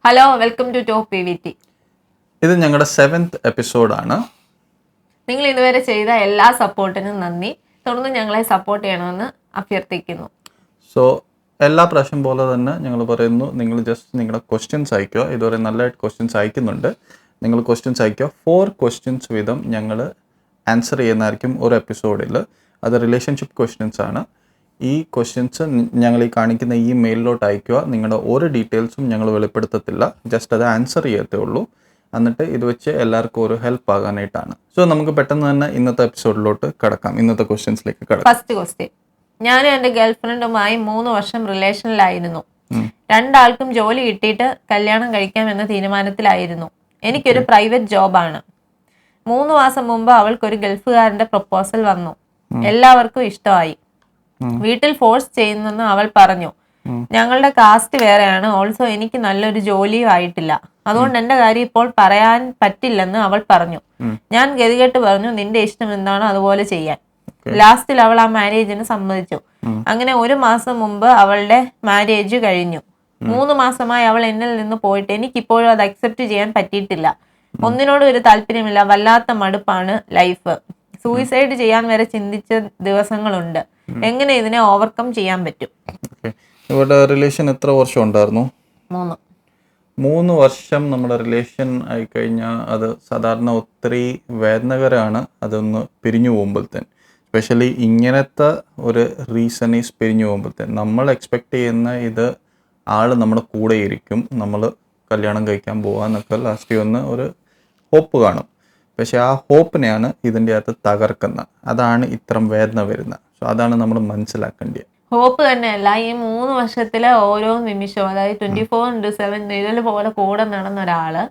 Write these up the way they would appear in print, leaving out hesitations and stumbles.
Hello, welcome to top PVT. ഇത് ഞങ്ങളുടെ 7th എപ്പിസോഡാണ്. നിങ്ങൾ ഇതുവരെ ചെയ്ത എല്ലാ സപ്പോർട്ടിനും നന്ദി. തുടർന്ന് ഞങ്ങളെ സപ്പോർട്ട് ചെയ്യണമെന്ന് അഭ്യർത്ഥിക്കുന്നു. സോ എല്ലാ പ്രാവശ്യം പോലെ തന്നെ ഞങ്ങൾ പറയുന്നു, നിങ്ങൾ ജസ്റ്റ് നിങ്ങളുടെ ക്വസ്റ്റ്യൻസ് അയക്കുക. ഇതുവരെ നല്ലതായിട്ട് ക്വസ്റ്റ്യൻസ് അയക്കുന്നുണ്ട്. നിങ്ങൾ ക്വസ്റ്റ്യൻസ് അയക്കുക. 4 ക്വസ്റ്റ്യൻസ് വീതം ഞങ്ങൾ ആൻസർ ചെയ്യുന്നതായിരിക്കും ഒരു എപ്പിസോഡിൽ. അത് റിലേഷൻഷിപ്പ് ക്വസ്റ്റ്യൻസ് ആണ്. ഈ ക്വസ്റ്റ്യൻസ് ഞങ്ങൾ ഈ കാണിക്കുന്ന ഈ മെയിലിലോട്ട് അയക്കുക. നിങ്ങളുടെ ഒരു ഡീറ്റെയിൽസും ഞങ്ങൾ വെളിപ്പെടുത്തത്തില്ല, ജസ്റ്റ് അത് ആൻസർ ചെയ്യത്തേ ഉള്ളൂ. എന്നിട്ട് ഇത് വെച്ച് എല്ലാവർക്കും ഒരു ഹെൽപ്പ് ആകാനായിട്ടാണ്. സോ നമുക്ക് പെട്ടെന്ന് തന്നെ ഇന്നത്തെ എപ്പിസോഡിലോട്ട് കിടക്കാം, ഇന്നത്തെ ക്വസ്റ്റ്യൻസിലേക്ക് കിടക്കാം. ഫസ്റ്റ് ക്വസ്റ്റ്യൻ: ഞാനും എൻ്റെ ഗേൾഫ്രണ്ടുമായി 3 വർഷം റിലേഷനിലായിരുന്നു. രണ്ടാൾക്കും ജോലി കിട്ടിയിട്ട് കല്യാണം കഴിക്കാമെന്ന തീരുമാനത്തിലായിരുന്നു. എനിക്കൊരു പ്രൈവറ്റ് ജോബാണ്. 3 മാസം മുമ്പ് അവൾക്കൊരു ഗൾഫുകാരന്റെ പ്രപ്പോസൽ വന്നു. എല്ലാവർക്കും ഇഷ്ടമായി. വീട്ടിൽ ഫോഴ്സ് ചെയ്യുന്നെന്ന് അവൾ പറഞ്ഞു. ഞങ്ങളുടെ കാസ്റ്റ് വേറെയാണ്. ഓൾസോ എനിക്ക് നല്ലൊരു ജോലിയും ആയിട്ടില്ല. അതുകൊണ്ട് എന്റെ കാര്യം ഇപ്പോൾ പറയാൻ പറ്റില്ലെന്ന് അവൾ പറഞ്ഞു. ഞാൻ ഗതികെട്ട് പറഞ്ഞു, നിന്റെ ഇഷ്ടം എന്താണോ അതുപോലെ ചെയ്യാൻ. ലാസ്റ്റിൽ അവൾ ആ മാരേജിന് സമ്മതിച്ചു. അങ്ങനെ 1 മാസം മുമ്പ് അവളുടെ മാരേജ് കഴിഞ്ഞു. 3 മാസമായി അവൾ എന്നിൽ നിന്ന് പോയിട്ട് എനിക്കിപ്പോഴും അത് അക്സെപ്റ്റ് ചെയ്യാൻ പറ്റിയിട്ടില്ല. ഒന്നിനോടും ഒരു താല്പര്യമില്ല. വല്ലാത്ത മടുപ്പാണ് ലൈഫ്. സൂയിസൈഡ് ചെയ്യാൻ വരെ ചിന്തിച്ച ദിവസങ്ങളുണ്ട്. എങ്ങനെ ഇതിനെ ഓവർകം ചെയ്യാൻ പറ്റും? ഇവിടെ റിലേഷൻ എത്ര വർഷം ഉണ്ടായിരുന്നു? 3 വർഷം നമ്മുടെ റിലേഷൻ ആയിക്കഴിഞ്ഞാൽ അത് സാധാരണ ഒത്തിരി വേദനകരമാണ്. അതൊന്ന് പിരിഞ്ഞു പോകുമ്പോഴത്തേന്, സ്പെഷ്യലി ഇങ്ങനത്തെ ഒരു റീസണീസ് പിരിഞ്ഞു പോകുമ്പോഴത്തേന് നമ്മൾ എക്സ്പെക്റ്റ് ചെയ്യുന്ന ഇത് ആൾ നമ്മുടെ കൂടെ ഇരിക്കും, നമ്മൾ കല്യാണം കഴിക്കാൻ പോകാമെന്നൊക്കെ ലാസ്റ്റ് വന്ന് ഒരു ഹോപ്പ് കാണും. പക്ഷെ ആ ഹോപ്പിനെയാണ് ഇതിൻ്റെ അകത്ത് തകർക്കുന്നത്. അതാണ് ഇത്തരം വേദന വരുന്നത്. സോ അതാണ് നമ്മൾ മനസ്സിലാക്കേണ്ടത്. ഹോപ്പ് തന്നെയല്ല, ഈ 3 വർഷത്തിലെ ഓരോ നിമിഷവും, അതായത് 24/7 നിഴൽ പോലെ കൂടെ നടന്ന ഒരാള്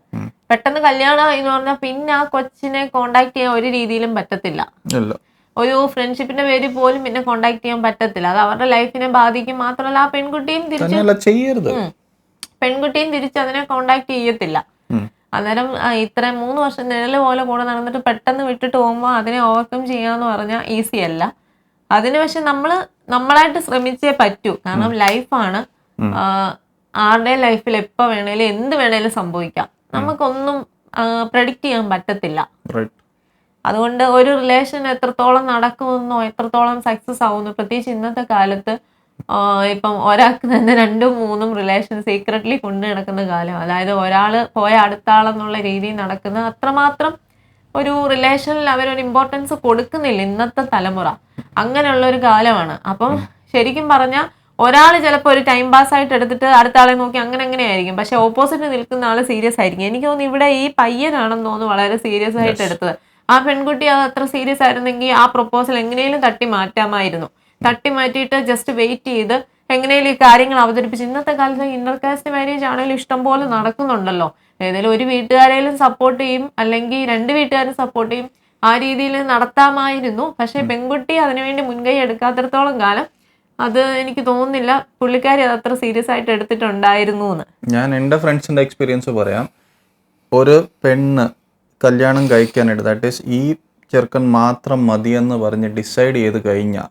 പെട്ടെന്ന് കല്യാണം എന്ന് പറഞ്ഞാൽ പിന്നെ ആ കൊച്ചിനെ കോണ്ടാക്ട് ചെയ്യാൻ ഒരു രീതിയിലും പറ്റത്തില്ല. ഒരു ഫ്രണ്ട്ഷിപ്പിന്റെ പേരിൽ പോലും പിന്നെ കോണ്ടാക്ട് ചെയ്യാൻ പറ്റത്തില്ല. അത് അവരുടെ ലൈഫിനെ ബാധിക്കും. മാത്രമല്ല ആ പെൺകുട്ടിയും തിരിച്ച് അതിനെ കോണ്ടാക്ട് ചെയ്യത്തില്ല. അന്നേരം ഇത്രയും 3 വർഷം നിഴല് പോലെ കൂടെ നടന്നിട്ട് പെട്ടെന്ന് വിട്ടിട്ട് പോകുമ്പോൾ അതിനെ ഓവർകം ചെയ്യാന്ന് പറഞ്ഞാൽ ഈസി അല്ല. അതിന് പക്ഷെ നമ്മളായിട്ട് ശ്രമിച്ചേ പറ്റൂ. കാരണം ലൈഫാണ്. ആരുടെ ലൈഫിൽ എപ്പോ വേണേലും എന്ത് വേണേലും സംഭവിക്കാം. നമുക്കൊന്നും പ്രെഡിക്റ്റ് ചെയ്യാൻ പറ്റത്തില്ല. അതുകൊണ്ട് ഒരു റിലേഷൻ എത്രത്തോളം നടക്കുമെന്നോ എത്രത്തോളം സക്സസ് ആവുന്നു, പ്രത്യേകിച്ച് ഇന്നത്തെ കാലത്ത് ഇപ്പം ഒരാൾക്ക് തന്നെ 2ഉം 3ഉം റിലേഷൻ സീക്രട്ട്ലി കൊണ്ടു നടക്കുന്ന കാലം. അതായത് ഒരാള് പോയ അടുത്ത ആളെന്നുള്ള രീതിയിൽ നടക്കുന്ന അത്രമാത്രം ഒരു റിലേഷനിൽ അവരൊരു ഇമ്പോർട്ടൻസ് കൊടുക്കുന്നില്ല ഇന്നത്തെ തലമുറ. അങ്ങനെയുള്ള ഒരു കാലമാണ്. അപ്പം ശരിക്കും പറഞ്ഞാൽ ഒരാൾ ചിലപ്പോൾ ഒരു ടൈം പാസ് ആയിട്ട് എടുത്തിട്ട് അടുത്ത ആളെ നോക്കി അങ്ങനെ ആയിരിക്കും. പക്ഷെ ഓപ്പോസിറ്റ് നിൽക്കുന്ന ആള് സീരിയസ് ആയിരിക്കും. എനിക്ക് തോന്നുന്നു ഇവിടെ ഈ പയ്യനാണെന്ന് തോന്നുന്നു വളരെ സീരിയസ് ആയിട്ട് എടുത്തത്. ആ പെൺകുട്ടി അത് അത്ര സീരിയസ് ആയിരുന്നെങ്കിൽ ആ പ്രൊപ്പോസൽ എങ്ങനെയും തട്ടി മാറ്റാമായിരുന്നു. തട്ടി മാറ്റിയിട്ട് ജസ്റ്റ് വെയിറ്റ് ചെയ്ത് എങ്ങനെയും ഈ കാര്യങ്ങൾ അവതരിപ്പിച്ച്. ഇന്നത്തെ കാലത്ത് ഇന്റർകാസ്റ്റ് മാരേജ് ആണെങ്കിലും ഇഷ്ടം പോലെ നടക്കുന്നുണ്ടല്ലോ. ഏതെങ്കിലും ഒരു വീട്ടുകാരെയും സപ്പോർട്ട് ചെയ്യും, അല്ലെങ്കിൽ 2 വീട്ടുകാരും സപ്പോർട്ട് ചെയ്യും. ആ രീതിയിൽ നടത്താമായിരുന്നു. പക്ഷെ പെൺകുട്ടി അതിനുവേണ്ടി മുൻകൈ എടുക്കാത്തിടത്തോളം കാലം അത് എനിക്ക് തോന്നുന്നില്ല പുള്ളിക്കാരി അത് അത്ര സീരിയസ് ആയിട്ട് എടുത്തിട്ടുണ്ടായിരുന്നു എന്ന്. ഞാൻ എൻ്റെ ഫ്രണ്ട്സിൻ്റെ എക്സ്പീരിയൻസ് പറയാം. ഒരു പെണ്ണ് കല്യാണം കഴിക്കാനായിട്ട്, ദാറ്റ് ഈസ് ഈ ചെറുക്കൻ മാത്രം മതിയെന്ന് പറഞ്ഞ് ഡിസൈഡ് ചെയ്ത് കഴിഞ്ഞാൽ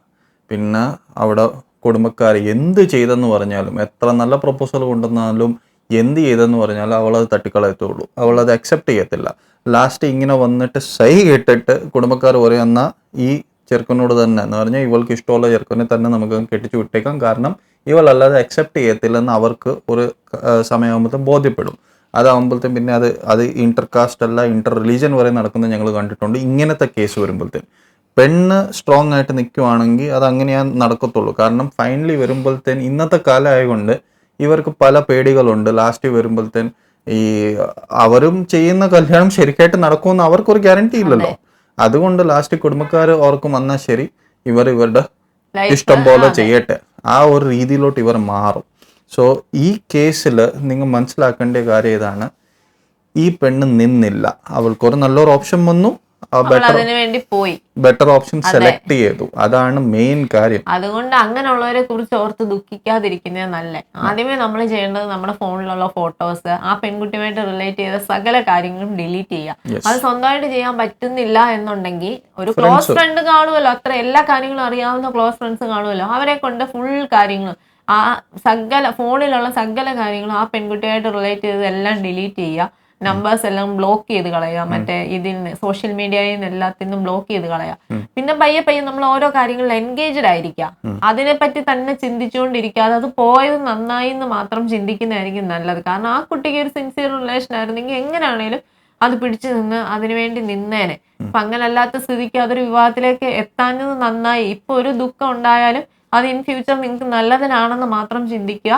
പിന്നെ അവിടെ കുടുംബക്കാർ എന്ത് ചെയ്തെന്ന് പറഞ്ഞാലും, എത്ര നല്ല പ്രൊപ്പോസൽ കൊണ്ടുവന്നാലും, എന്ത് ചെയ്തെന്ന് പറഞ്ഞാലും അവളത് തട്ടിക്കളയത്തുള്ളൂ. അവളത് അക്സെപ്റ്റ് ചെയ്യത്തില്ല. ലാസ്റ്റ് ഇങ്ങനെ വന്നിട്ട് കേട്ടിട്ട് കുടുംബക്കാർ പറയുന്ന ഈ ചെറുക്കനോട് തന്നെ എന്ന് പറഞ്ഞാൽ ഇവൾക്ക് ഇഷ്ടമുള്ള ചെറുക്കനെ തന്നെ നമുക്ക് കെട്ടിച്ചു വിട്ടേക്കാം, കാരണം ഇവളല്ലാതെ അക്സെപ്റ്റ് ചെയ്യത്തില്ലെന്ന് അവർക്ക് ഒരു സമയമാകുമ്പോഴത്തേക്കും ബോധ്യപ്പെടും. അതാകുമ്പോഴത്തേക്കും പിന്നെ അത് ഇന്റർകാസ്റ്റ് അല്ല, ഇന്റർ റിലീജിയൻ വരെ നടക്കുന്നത് ഞങ്ങൾ കണ്ടിട്ടുണ്ട്. ഇങ്ങനത്തെ കേസ് വരുമ്പോഴത്തേക്കും പെണ്ണ് സ്ട്രോങ് ആയിട്ട് നിൽക്കുവാണെങ്കിൽ അത് അങ്ങനെയാ നടക്കത്തുള്ളൂ. കാരണം ഫൈനലി വരുമ്പോഴത്തേന് ഇന്നത്തെ കാലം ആയതുകൊണ്ട് ഇവർക്ക് പല പേടികളുണ്ട്. ലാസ്റ്റ് വരുമ്പോഴത്തേന് ഈ അവരും ചെയ്യുന്ന കല്യാണം ശരിക്കായിട്ട് നടക്കുമെന്ന് അവർക്കൊരു ഗ്യാരണ്ടി ഇല്ലല്ലോ. അതുകൊണ്ട് ലാസ്റ്റ് കുടുംബക്കാർ ഓർക്കും വന്നാൽ ശരി, ഇവരുടെ ഇഷ്ടം പോലെ ചെയ്യട്ടെ, ആ ഒരു രീതിയിലോട്ട് ഇവർ മാറും. സോ ഈ കേസിൽ നിങ്ങൾ മനസ്സിലാക്കേണ്ട കാര്യം ഇതാണ്, ഈ പെണ്ണ് നിന്നില്ല. അവൾക്കൊരു നല്ലൊരു ഓപ്ഷൻ വന്നു, ബെറ്റർ ഓപ്ഷൻ സെലക്ട് ചെയ്തു. അതാണ് മെയിൻ കാര്യം. അതുകൊണ്ട് അങ്ങനെയുള്ളവരെ കുറിച്ച് ഓർത്ത് ദുഃഖിക്കാതിരിക്കുന്നത് നല്ല. ആദ്യമേ നമ്മൾ ചെയ്യേണ്ടത് നമ്മുടെ ഫോണിലുള്ള ഫോട്ടോസ്, ആ പെൺകുട്ടിയുമായിട്ട് റിലേറ്റ് ചെയ്ത സകല കാര്യങ്ങളും ഡിലീറ്റ് ചെയ്യുക. അത് സ്വന്തമായിട്ട് ചെയ്യാൻ പറ്റുന്നില്ല എന്നുണ്ടെങ്കിൽ ഒരു ക്ലോസ് ഫ്രണ്ട് കാണുമല്ലോ, അത്ര എല്ലാ കാര്യങ്ങളും അറിയാവുന്ന ക്ലോസ് ഫ്രണ്ട്സ് കാണുമല്ലോ, അവരെ കൊണ്ട് ഫുൾ കാര്യങ്ങൾ ആ ഫോണിലുള്ള സകല കാര്യങ്ങളും ആ പെൺകുട്ടിയായിട്ട് റിലേറ്റ് ചെയ്തതെല്ലാം ഡിലീറ്റ് ചെയ്യുക, നമ്പേഴ്സ് എല്ലാം ബ്ലോക്ക് ചെയ്ത് കളയുക, മറ്റേ ഇതിൽ നിന്ന് സോഷ്യൽ മീഡിയയിൽ നിന്ന് എല്ലാത്തിനും ബ്ലോക്ക് ചെയ്ത് കളയുക. പിന്നെ പയ്യെ പയ്യെ നമ്മൾ ഓരോ കാര്യങ്ങളിൽ എൻഗേജ്ഡ് ആയിരിക്കുക, അതിനെപ്പറ്റി തന്നെ ചിന്തിച്ചുകൊണ്ടിരിക്കാതെ അത് പോയത് നന്നായി എന്ന് മാത്രം ചിന്തിക്കുന്നതായിരിക്കും നല്ലത്. കാരണം ആ കുട്ടിക്ക് ഒരു സിൻസിയർ റിലേഷൻ ആയിരുന്നെങ്കിൽ എങ്ങനെയാണേലും അത് പിടിച്ചു നിന്ന് അതിനുവേണ്ടി നിന്നേനെ. അപ്പൊ അങ്ങനെ അല്ലാത്ത സ്ഥിതിക്ക് അതൊരു വിവാഹത്തിലേക്ക് എത്താഞ്ഞത് നന്നായി. ഇപ്പൊ ഒരു ദുഃഖം ഉണ്ടായാലും അത് ഇൻ ഫ്യൂച്ചർ നിങ്ങൾക്ക് നല്ലതിനാണെന്ന് മാത്രം ചിന്തിക്കുക.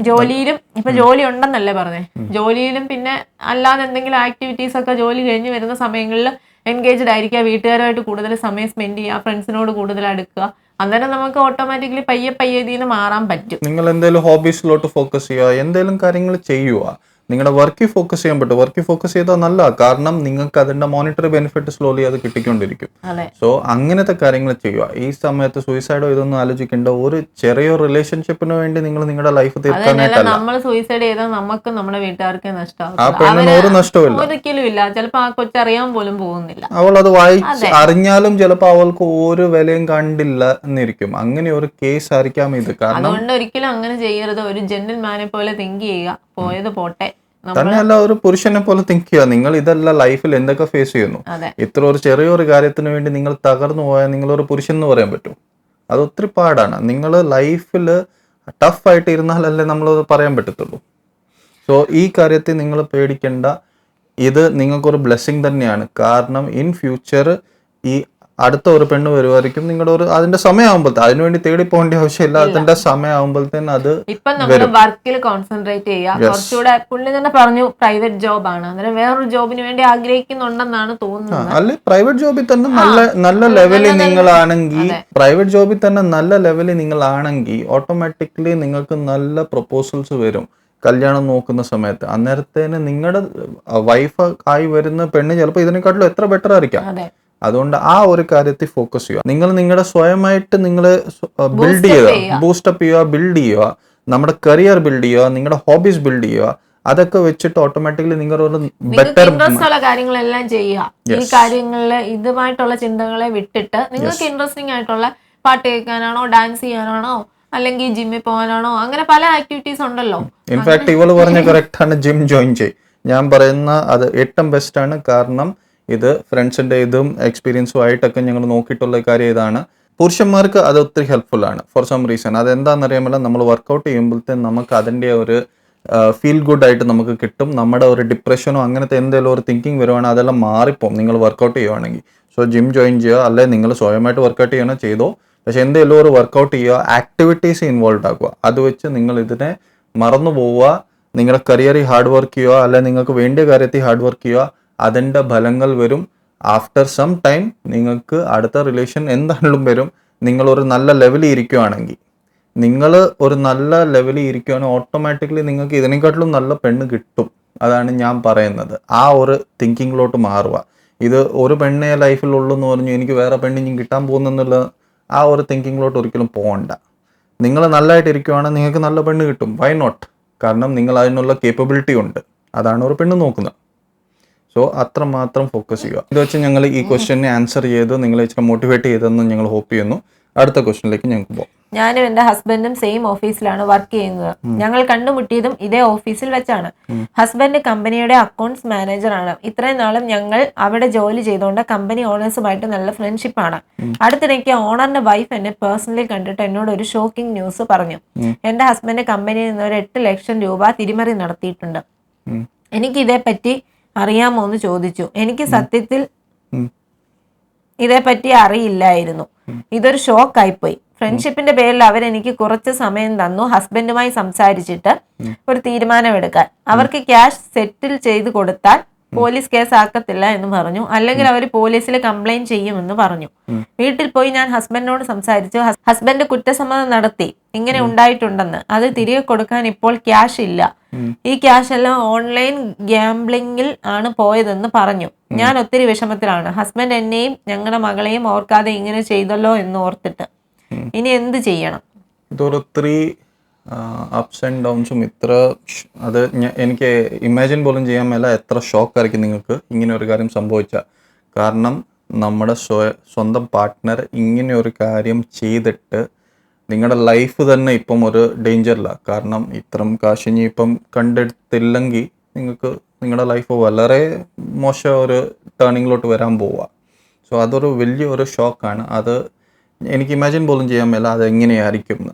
ജോലിയിലും ഇപ്പൊ ജോലി ഉണ്ടെന്നല്ലേ പറഞ്ഞേ, ജോലിയിലും പിന്നെ അല്ലാതെ എന്തെങ്കിലും ആക്ടിവിറ്റീസ് ഒക്കെ ജോലി കഴിഞ്ഞ് വരുന്ന സമയങ്ങളിൽ എൻഗേജ്ഡ് ആയിരിക്കുക, വീട്ടുകാരുമായിട്ട് കൂടുതൽ സമയം സ്പെൻഡ് ചെയ്യുക, ഫ്രണ്ട്സിനോട് കൂടുതൽ അടുക്കുക. അന്നേരം നമുക്ക് ഓട്ടോമാറ്റിക്കലി പയ്യെ പയ്യെ ഇതിൽ നിന്ന് മാറാൻ പറ്റും. നിങ്ങൾ എന്തെങ്കിലും ഹോബീസിലോട്ട് ഫോക്കസ് ചെയ്യുക, എന്തെങ്കിലും കാര്യങ്ങൾ ചെയ്യുക, നിങ്ങളുടെ വർക്കിൽ ഫോക്കസ് ചെയ്യാൻ പറ്റും. വർക്കിൽ ഫോക്കസ് ചെയ്താൽ നല്ല, കാരണം നിങ്ങൾക്ക് അതിന്റെ മോണിറ്ററി ബെനിഫിറ്റ് സ്ലോലി അത് കിട്ടിക്കൊണ്ടിരിക്കും. സോ അങ്ങനത്തെ കാര്യങ്ങൾ ചെയ്യുക. ഈ സമയത്ത് സൂയിസൈഡോ ഇതൊന്നും ആലോചിക്കേണ്ട. ഒരു ചെറിയ റിലേഷൻഷിപ്പിന് വേണ്ടി നിങ്ങൾ നിങ്ങളുടെ ലൈഫ് തീർക്കാനായിട്ടല്ല. നമ്മൾ സൂയിസൈഡ് ചെയ്താൽ നമുക്ക് നമ്മുടെ വീട്ടുകാർക്ക് നഷ്ടമാകും. ആ പെണ്ണിന് ഒരു നഷ്ടമില്ല, ഒരിക്കലും ഇല്ല. ചിലപ്പോ ആ കൊച്ചറിയാൻ പോലും പോകുന്നില്ല. അവൾ അത് വായിച്ച് അറിഞ്ഞാലും ചിലപ്പോൾ അവൾക്ക് ഒരു വിലയും കണ്ടില്ല എന്നിരിക്കും. അങ്ങനെ ഒരു കേസ് ആയിരിക്കാം ഇത്. കാരണം അതുകൊണ്ട് ഒരിക്കലും അങ്ങനെ ചെയ്യരുത്. ഒരു ജെന്റിൽമാനെ പോലെ തിങ്ക് ചെയ്യുക, പോയത് പോട്ടെ. തന്നെയല്ല, ഒരു പുരുഷനെ പോലെ തിങ്ക് ചെയ്യുക. നിങ്ങൾ ഇതെല്ലാം ലൈഫിൽ എന്തൊക്കെ ഫേസ് ചെയ്യുന്നു. ഇത്ര ഒരു ചെറിയൊരു കാര്യത്തിന് വേണ്ടി നിങ്ങൾ തകർന്നു പോയാൽ നിങ്ങൾ ഒരു പുരുഷൻ എന്ന് പറയാൻ പറ്റും? അത് ഒത്തിരി പാടാണ്. നിങ്ങൾ ലൈഫിൽ ടഫായിട്ട് ഇരുന്നാലല്ലേ നമ്മളത് പറയാൻ പറ്റത്തുള്ളൂ. സോ ഈ കാര്യത്തിൽ നിങ്ങൾ പേടിക്കേണ്ട. ഇത് നിങ്ങൾക്കൊരു ബ്ലെസ്സിങ് തന്നെയാണ്. കാരണം ഇൻ ഫ്യൂച്ചർ ഈ അടുത്ത ഒരു പെണ്ണ് വരുമായിരിക്കും. നിങ്ങളുടെ ഒരു അതിന്റെ സമയമാകുമ്പോഴത്തെ അതിനുവേണ്ടി തേടി പോകേണ്ട ആവശ്യമില്ല. അതിന്റെ സമയമാകുമ്പോഴത്തേന് അത് ഇപ്പൊ നമ്മൾ വർക്കിൽ കോൺസെൻട്രേറ്റ് ചെയ്യുക. കുറച്ചുകൂടെ പുള്ളി തന്നെ പറഞ്ഞു പ്രൈവറ്റ് ജോബ് ആണ്, അന്നേരം വേറൊരു ജോബിന് വേണ്ടി ആഗ്രഹിക്കുന്നുണ്ടെന്നാണ് തോന്നുന്നത്. അല്ലെ പ്രൈവറ്റ് ജോബിൽ തന്നെ നല്ല ലെവലിൽ നിങ്ങളാണെങ്കിൽ, പ്രൈവറ്റ് ജോബിൽ തന്നെ നല്ല ലെവലിൽ നിങ്ങളാണെങ്കിൽ ഓട്ടോമാറ്റിക്കലി നിങ്ങൾക്ക് നല്ല പ്രൊപ്പോസൽസ് വരും കല്യാണം നോക്കുന്ന സമയത്ത്. അന്നേരത്തേന് നിങ്ങളുടെ വൈഫ് ആയി വരുന്ന പെണ്ണ് ചിലപ്പോൾ ഇതിനെക്കാട്ടിലും എത്ര ബെറ്റർ ആയിരിക്കാം. അതുകൊണ്ട് ആ ഒരു കാര്യത്തിൽ ഫോക്കസ് ചെയ്യുക. നിങ്ങൾ നിങ്ങളുടെ സ്വയമായിട്ട് നിങ്ങൾ ബിൽഡ് ചെയ്യുക, ബൂസ്റ്റപ്പ് ചെയ്യുക, ബിൽഡ് ചെയ്യുക, നമ്മുടെ കരിയർ ബിൽഡ് ചെയ്യുക, നിങ്ങളുടെ ഹോബീസ് ബിൽഡ് ചെയ്യുക. അതൊക്കെ വെച്ചിട്ട് ഓട്ടോമാറ്റിക്കലി നിങ്ങൾ ഒരു ബെറ്റർ കാര്യങ്ങളെല്ലാം ചെയ്യുക. ഈ കാര്യങ്ങളിൽ ഇതുമായിട്ടുള്ള ചിന്തകളെ വിട്ടിട്ട് നിങ്ങൾക്ക് ഇൻട്രസ്റ്റിംഗ് ആയിട്ടുള്ള പാട്ട് കേൾക്കാനാണോ, ഡാൻസ് ചെയ്യാനാണോ, അല്ലെങ്കിൽ ജിമ്മിൽ പോകാനാണോ, അങ്ങനെ പല ആക്ടിവിറ്റീസ് ഉണ്ടല്ലോ. ഇൻഫാക്ട് ഇവള് പറഞ്ഞ കറക്റ്റ് ആണ്, ജിം ജോയിൻ ചെയ്യും. ഞാൻ പറയുന്ന അത് ഏറ്റവും ബെസ്റ്റ് ആണ്. കാരണം ഇത് ഫ്രണ്ട്സിന്റെ ഇതും എക്സ്പീരിയൻസും ആയിട്ടൊക്കെ ഞങ്ങൾ നോക്കിയിട്ടുള്ള കാര്യം ഇതാണ്. പുരുഷന്മാർക്ക് അത് ഒത്തിരി ഹെൽപ്ഫുൾ ആണ് ഫോർ സം റീസൺ. അതെന്താണെന്നറിയാമല്ല, നമ്മൾ വർക്കൗട്ട് ചെയ്യുമ്പോഴത്തേക്കും നമുക്ക് അതിൻ്റെ ഒരു ഫീൽ ഗുഡ് ആയിട്ട് നമുക്ക് കിട്ടും. നമ്മുടെ ഒരു ഡിപ്രഷനോ അങ്ങനത്തെ എന്തെങ്കിലും ഒരു തിങ്കിങ് വരുവാണെങ്കിൽ അതെല്ലാം മാറിപ്പോകും നിങ്ങൾ വർക്കൗട്ട് ചെയ്യുവാണെങ്കിൽ. സോ ജിം ജോയിൻ ചെയ്യുക, അല്ലെ നിങ്ങൾ സ്വയമായിട്ട് വർക്കൗട്ട് ചെയ്യണോ ചെയ്തോ, പക്ഷെ എന്തെങ്കിലും ഒരു വർക്കൗട്ട് ചെയ്യുക, ആക്ടിവിറ്റീസ് ഇൻവോൾവ് ആക്കുക. അത് വെച്ച് നിങ്ങൾ ഇതിനെ മറന്നു പോവുക. നിങ്ങളുടെ കരിയറിൽ ഹാർഡ് വർക്ക് ചെയ്യുക, അല്ലെ നിങ്ങൾക്ക് വേണ്ടിയ കാര്യത്തിൽ ഹാർഡ് വർക്ക് ചെയ്യുക. അതിൻ്റെ ഫലങ്ങൾ വരും. ആഫ്റ്റർ സം ടൈം നിങ്ങൾക്ക് അടുത്ത റിലേഷൻ എന്താണെങ്കിലും വരും. നിങ്ങളൊരു നല്ല ലെവലിൽ ഇരിക്കുകയാണെങ്കിൽ, നിങ്ങൾ ഒരു നല്ല ലെവലിൽ ഇരിക്കുകയാണെങ്കിൽ ഓട്ടോമാറ്റിക്കലി നിങ്ങൾക്ക് ഇതിനെക്കാട്ടിലും നല്ല പെണ്ണ് കിട്ടും. അതാണ് ഞാൻ പറയുന്നത്. ആ ഒരു തിങ്കിങ്ങിലോട്ട് മാറുക. ഇത് ഒരു പെണ്ണേ ലൈഫിലുള്ളൂ എന്ന് പറഞ്ഞു എനിക്ക് വേറെ പെണ്ണിനും കിട്ടാൻ പോകുന്നുള്ള ആ ഒരു തിങ്കിങ്ങിലോട്ട് ഒരിക്കലും പോകണ്ട. നിങ്ങൾ നല്ലതായിട്ട് ഇരിക്കുകയാണെങ്കിൽ നിങ്ങൾക്ക് നല്ല പെണ്ണ് കിട്ടും. Why not? കാരണം നിങ്ങൾ അതിനുള്ള കേപ്പബിലിറ്റി ഉണ്ട്. അതാണ് ഒരു പെണ്ണ് നോക്കുന്നത്. സോ അത്രമാത്രം ഫോക്കസ് ചെയ്യുക. ഇത് വെച്ച് ഞങ്ങൾ ഈ ക്വസ്റ്റ്യനെ ആൻസർ ചെയ്ത് നിങ്ങളെ ഇച്ചിരി മോട്ടിവേറ്റ് ചെയ്തെന്ന് ഞങ്ങൾ ഹോപ്പ് ചെയ്യുന്നു. അടുത്ത ക്വസ്റ്റ്യനിലേക്ക് ഞങ്ങൾക്ക് പോകാം. ഞാനും എൻ്റെ ഹസ്ബൻഡും സെയിം ഓഫീസിലാണ് വർക്ക് ചെയ്യുന്നത്. ഞങ്ങൾ കണ്ടുമുട്ടിയതും ഇതേ ഓഫീസിൽ വെച്ചാണ്. ഹസ്ബൻഡ് കമ്പനിയുടെ അക്കൗണ്ട്സ് മാനേജറാണ്. ഇത്രയും നാളും ഞങ്ങൾ അവിടെ ജോലി ചെയ്തുകൊണ്ട് കമ്പനി ഓണേഴ്സുമായിട്ട് നല്ല ഫ്രണ്ട്ഷിപ്പാണ്. അടുത്തിടയ്ക്ക് ഓണറിന്റെ വൈഫ് എന്നെ പേഴ്സണലി കണ്ടിട്ട് എന്നോട് ഒരു ഷോക്കിംഗ് ന്യൂസ് പറഞ്ഞു. എന്റെ ഹസ്ബൻഡ് കമ്പനിയിൽ നിന്ന് ഒരു 8 ലക്ഷം രൂപ തിരിമറി നടത്തിയിട്ടുണ്ട്. എനിക്ക് ഇതേപ്പറ്റി അറിയാമോ എന്ന് ചോദിച്ചു. എനിക്ക് സത്യത്തിൽ ഇതേപ്പറ്റി അറിയില്ലായിരുന്നു. ഇതൊരു ഷോക്കായിപ്പോയി. ഫ്രണ്ട്ഷിപ്പിന്റെ പേരിൽ അവരെനിക്ക് കുറച്ച് സമയം തന്നു ഹസ്ബൻഡുമായി സംസാരിച്ചിട്ട് ഒരു തീരുമാനമെടുക്കാൻ. അവർക്ക് ക്യാഷ് സെറ്റിൽ ചെയ്ത് കൊടുത്താൽ പോലീസ് കേസ് ആക്കത്തില്ല എന്ന് പറഞ്ഞു. അല്ലെങ്കിൽ അവർ പോലീസിൽ കംപ്ലൈന്റ് ചെയ്യുമെന്ന് പറഞ്ഞു. വീട്ടിൽ പോയി ഞാൻ ഹസ്ബൻഡിനോട് സംസാരിച്ചു. ഹസ്ബൻഡ് കുറ്റസമ്മതം നടത്തി ഇങ്ങനെ ഉണ്ടായിട്ടുണ്ടെന്ന്. അത് തിരികെ കൊടുക്കാൻ ഇപ്പോൾ ക്യാഷ് ഇല്ല. ഈ ക്യാഷ് എല്ലാം ഓൺലൈൻ ഗ്യാംബ്ലിംഗിൽ ആണ് പോയതെന്ന് പറഞ്ഞു. ഞാൻ ഒത്തിരി വിഷമത്തിലാണ്. ഹസ്ബൻഡ് എന്നെയും ഞങ്ങളുടെ മകളെയും ഓർക്കാതെ ഇങ്ങനെ ചെയ്തല്ലോ എന്ന് ഓർത്തിട്ട് ഇനി എന്ത് ചെയ്യണം? ഇതൊരൊത്തിരി അപ്സ് ആൻഡ് ഡൗൺസും ഇത്ര അത് എനിക്ക് ഇമാജിൻ പോലും ചെയ്യാൻ മേല എത്ര ഷോക്കായിരിക്കും നിങ്ങൾക്ക് ഇങ്ങനെ ഒരു കാര്യം സംഭവിച്ചാൽ. കാരണം നമ്മുടെ സ്വന്തം പാർട്ട്ണർ ഇങ്ങനെ ഒരു കാര്യം ചെയ്തിട്ട് നിങ്ങളുടെ ലൈഫ് തന്നെ ഇപ്പം ഒരു ഡേഞ്ചറിലാണ്. കാരണം ഇത്തരം കാശ് ഇനി ഇപ്പം കണ്ടെടുത്തില്ലെങ്കിൽ നിങ്ങൾക്ക് നിങ്ങളുടെ ലൈഫ് വളരെ മോശം ഒരു ടേണിങ്ങിലോട്ട് വരാൻ പോവുക. സോ അതൊരു വലിയൊരു ഷോക്കാണ്. അത് എനിക്ക് ഇമാജിൻ പോലും ചെയ്യാൻ മേല അതെങ്ങനെയായിരിക്കും എന്ന്.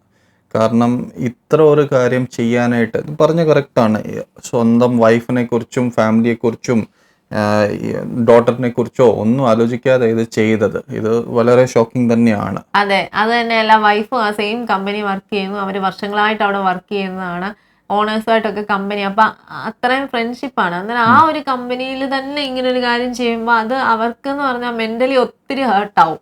കാരണം ഇത്ര ഒരു കാര്യം ചെയ്യാനായിട്ട് പറഞ്ഞ കറക്റ്റാണ്. സ്വന്തം വൈഫിനെ കുറിച്ചും ഫാമിലിയെക്കുറിച്ചും ഡോട്ടറിനെ കുറിച്ചോ ഒന്നും ആലോചിക്കാതെ ഇത് ചെയ്തത്, ഇത് വളരെ ഷോക്കിംഗ് തന്നെയാണ്. അതെ, അത് തന്നെയല്ല, വൈഫും ആ സെയിം കമ്പനി വർക്ക് ചെയ്യുന്നു, അവർ വർഷങ്ങളായിട്ട് അവിടെ വർക്ക് ചെയ്യുന്നതാണ്, ഓണേഴ്സുമായിട്ടൊക്കെ കമ്പനി. അപ്പൊ അത്രയും ഫ്രണ്ട്ഷിപ്പാണ്. അന്നേരം ആ ഒരു കമ്പനിയിൽ തന്നെ ഇങ്ങനെ ഒരു കാര്യം ചെയ്യുമ്പോൾ അത് അവർക്ക് എന്ന് പറഞ്ഞാൽ മെന്റലി ഒത്തിരി ഹേർട്ടാവും.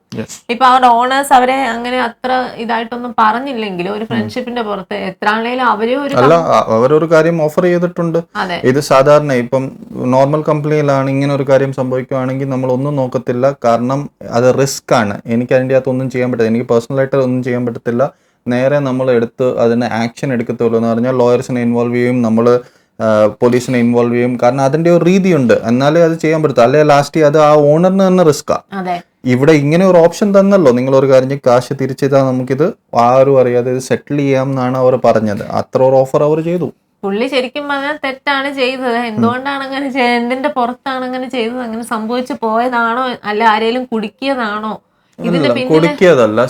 ഇപ്പൊ അവരുടെ ഓണേഴ്സ് അവരെ അങ്ങനെ അത്ര ഇതായിട്ടൊന്നും പറഞ്ഞില്ലെങ്കിലും ഒരു ഫ്രണ്ട്ഷിപ്പിന്റെ പുറത്ത് എത്ര ആണെങ്കിലും അവരൊരു കാര്യം ഓഫർ ചെയ്തിട്ടുണ്ട്. ഇത് സാധാരണ ഇപ്പം നോർമൽ കമ്പനിയിലാണ് ഇങ്ങനെ ഒരു കാര്യം സംഭവിക്കുകയാണെങ്കിൽ നമ്മൾ ഒന്നും നോക്കത്തില്ല. കാരണം അത് റിസ്ക് ആണ്. എനിക്ക് അതിൻ്റെ അകത്ത് ഒന്നും ചെയ്യാൻ പറ്റില്ല, എനിക്ക് പേഴ്സണലായിട്ട് ഒന്നും ചെയ്യാൻ പറ്റത്തില്ല. നേരെ നമ്മൾ എടുത്ത് അതിന് ആക്ഷൻ എടുക്കത്തുള്ളൂ എന്ന് പറഞ്ഞാൽ ലോയേഴ്സിനെ ഇൻവോൾവ് ചെയ്യും, നമ്മൾ പോലീസിനെ ഇൻവോൾവ് ചെയ്യും. കാരണം അതിന്റെ ഒരു രീതിയുണ്ട്, എന്നാലേ അത് ചെയ്യാൻ പറ്റത്തുള്ളൂ. അല്ലെ ലാസ്റ്റ് അത് ആ ഓണറിന് തന്നെ റിസ്ക്കാണ്. ഇവിടെ ഇങ്ങനെ ഒരു ഓപ്ഷൻ തന്നല്ലോ, നിങ്ങൾ ഒരു കാര്യം കാശ് തിരിച്ചെത്താൻ നമുക്കിത് ആരും അറിയാതെ ഇത് സെറ്റിൽ ചെയ്യാം എന്നാണ് അവർ പറഞ്ഞത്. അത്ര ഒരു ഓഫർ അവർ ചെയ്തു. പുള്ളി ശരിക്കും പറഞ്ഞാൽ തെറ്റാണ് ചെയ്തത്. എന്തുകൊണ്ടാണ് അങ്ങനെ എന്തിന്റെ പുറത്താണ് അങ്ങനെ ചെയ്തത്? അങ്ങനെ സംഭവിച്ചു പോയതാണോ അല്ല ആരെങ്കിലും കുടുക്കിയതാണോ? കൊടുക്കിയതല്ല.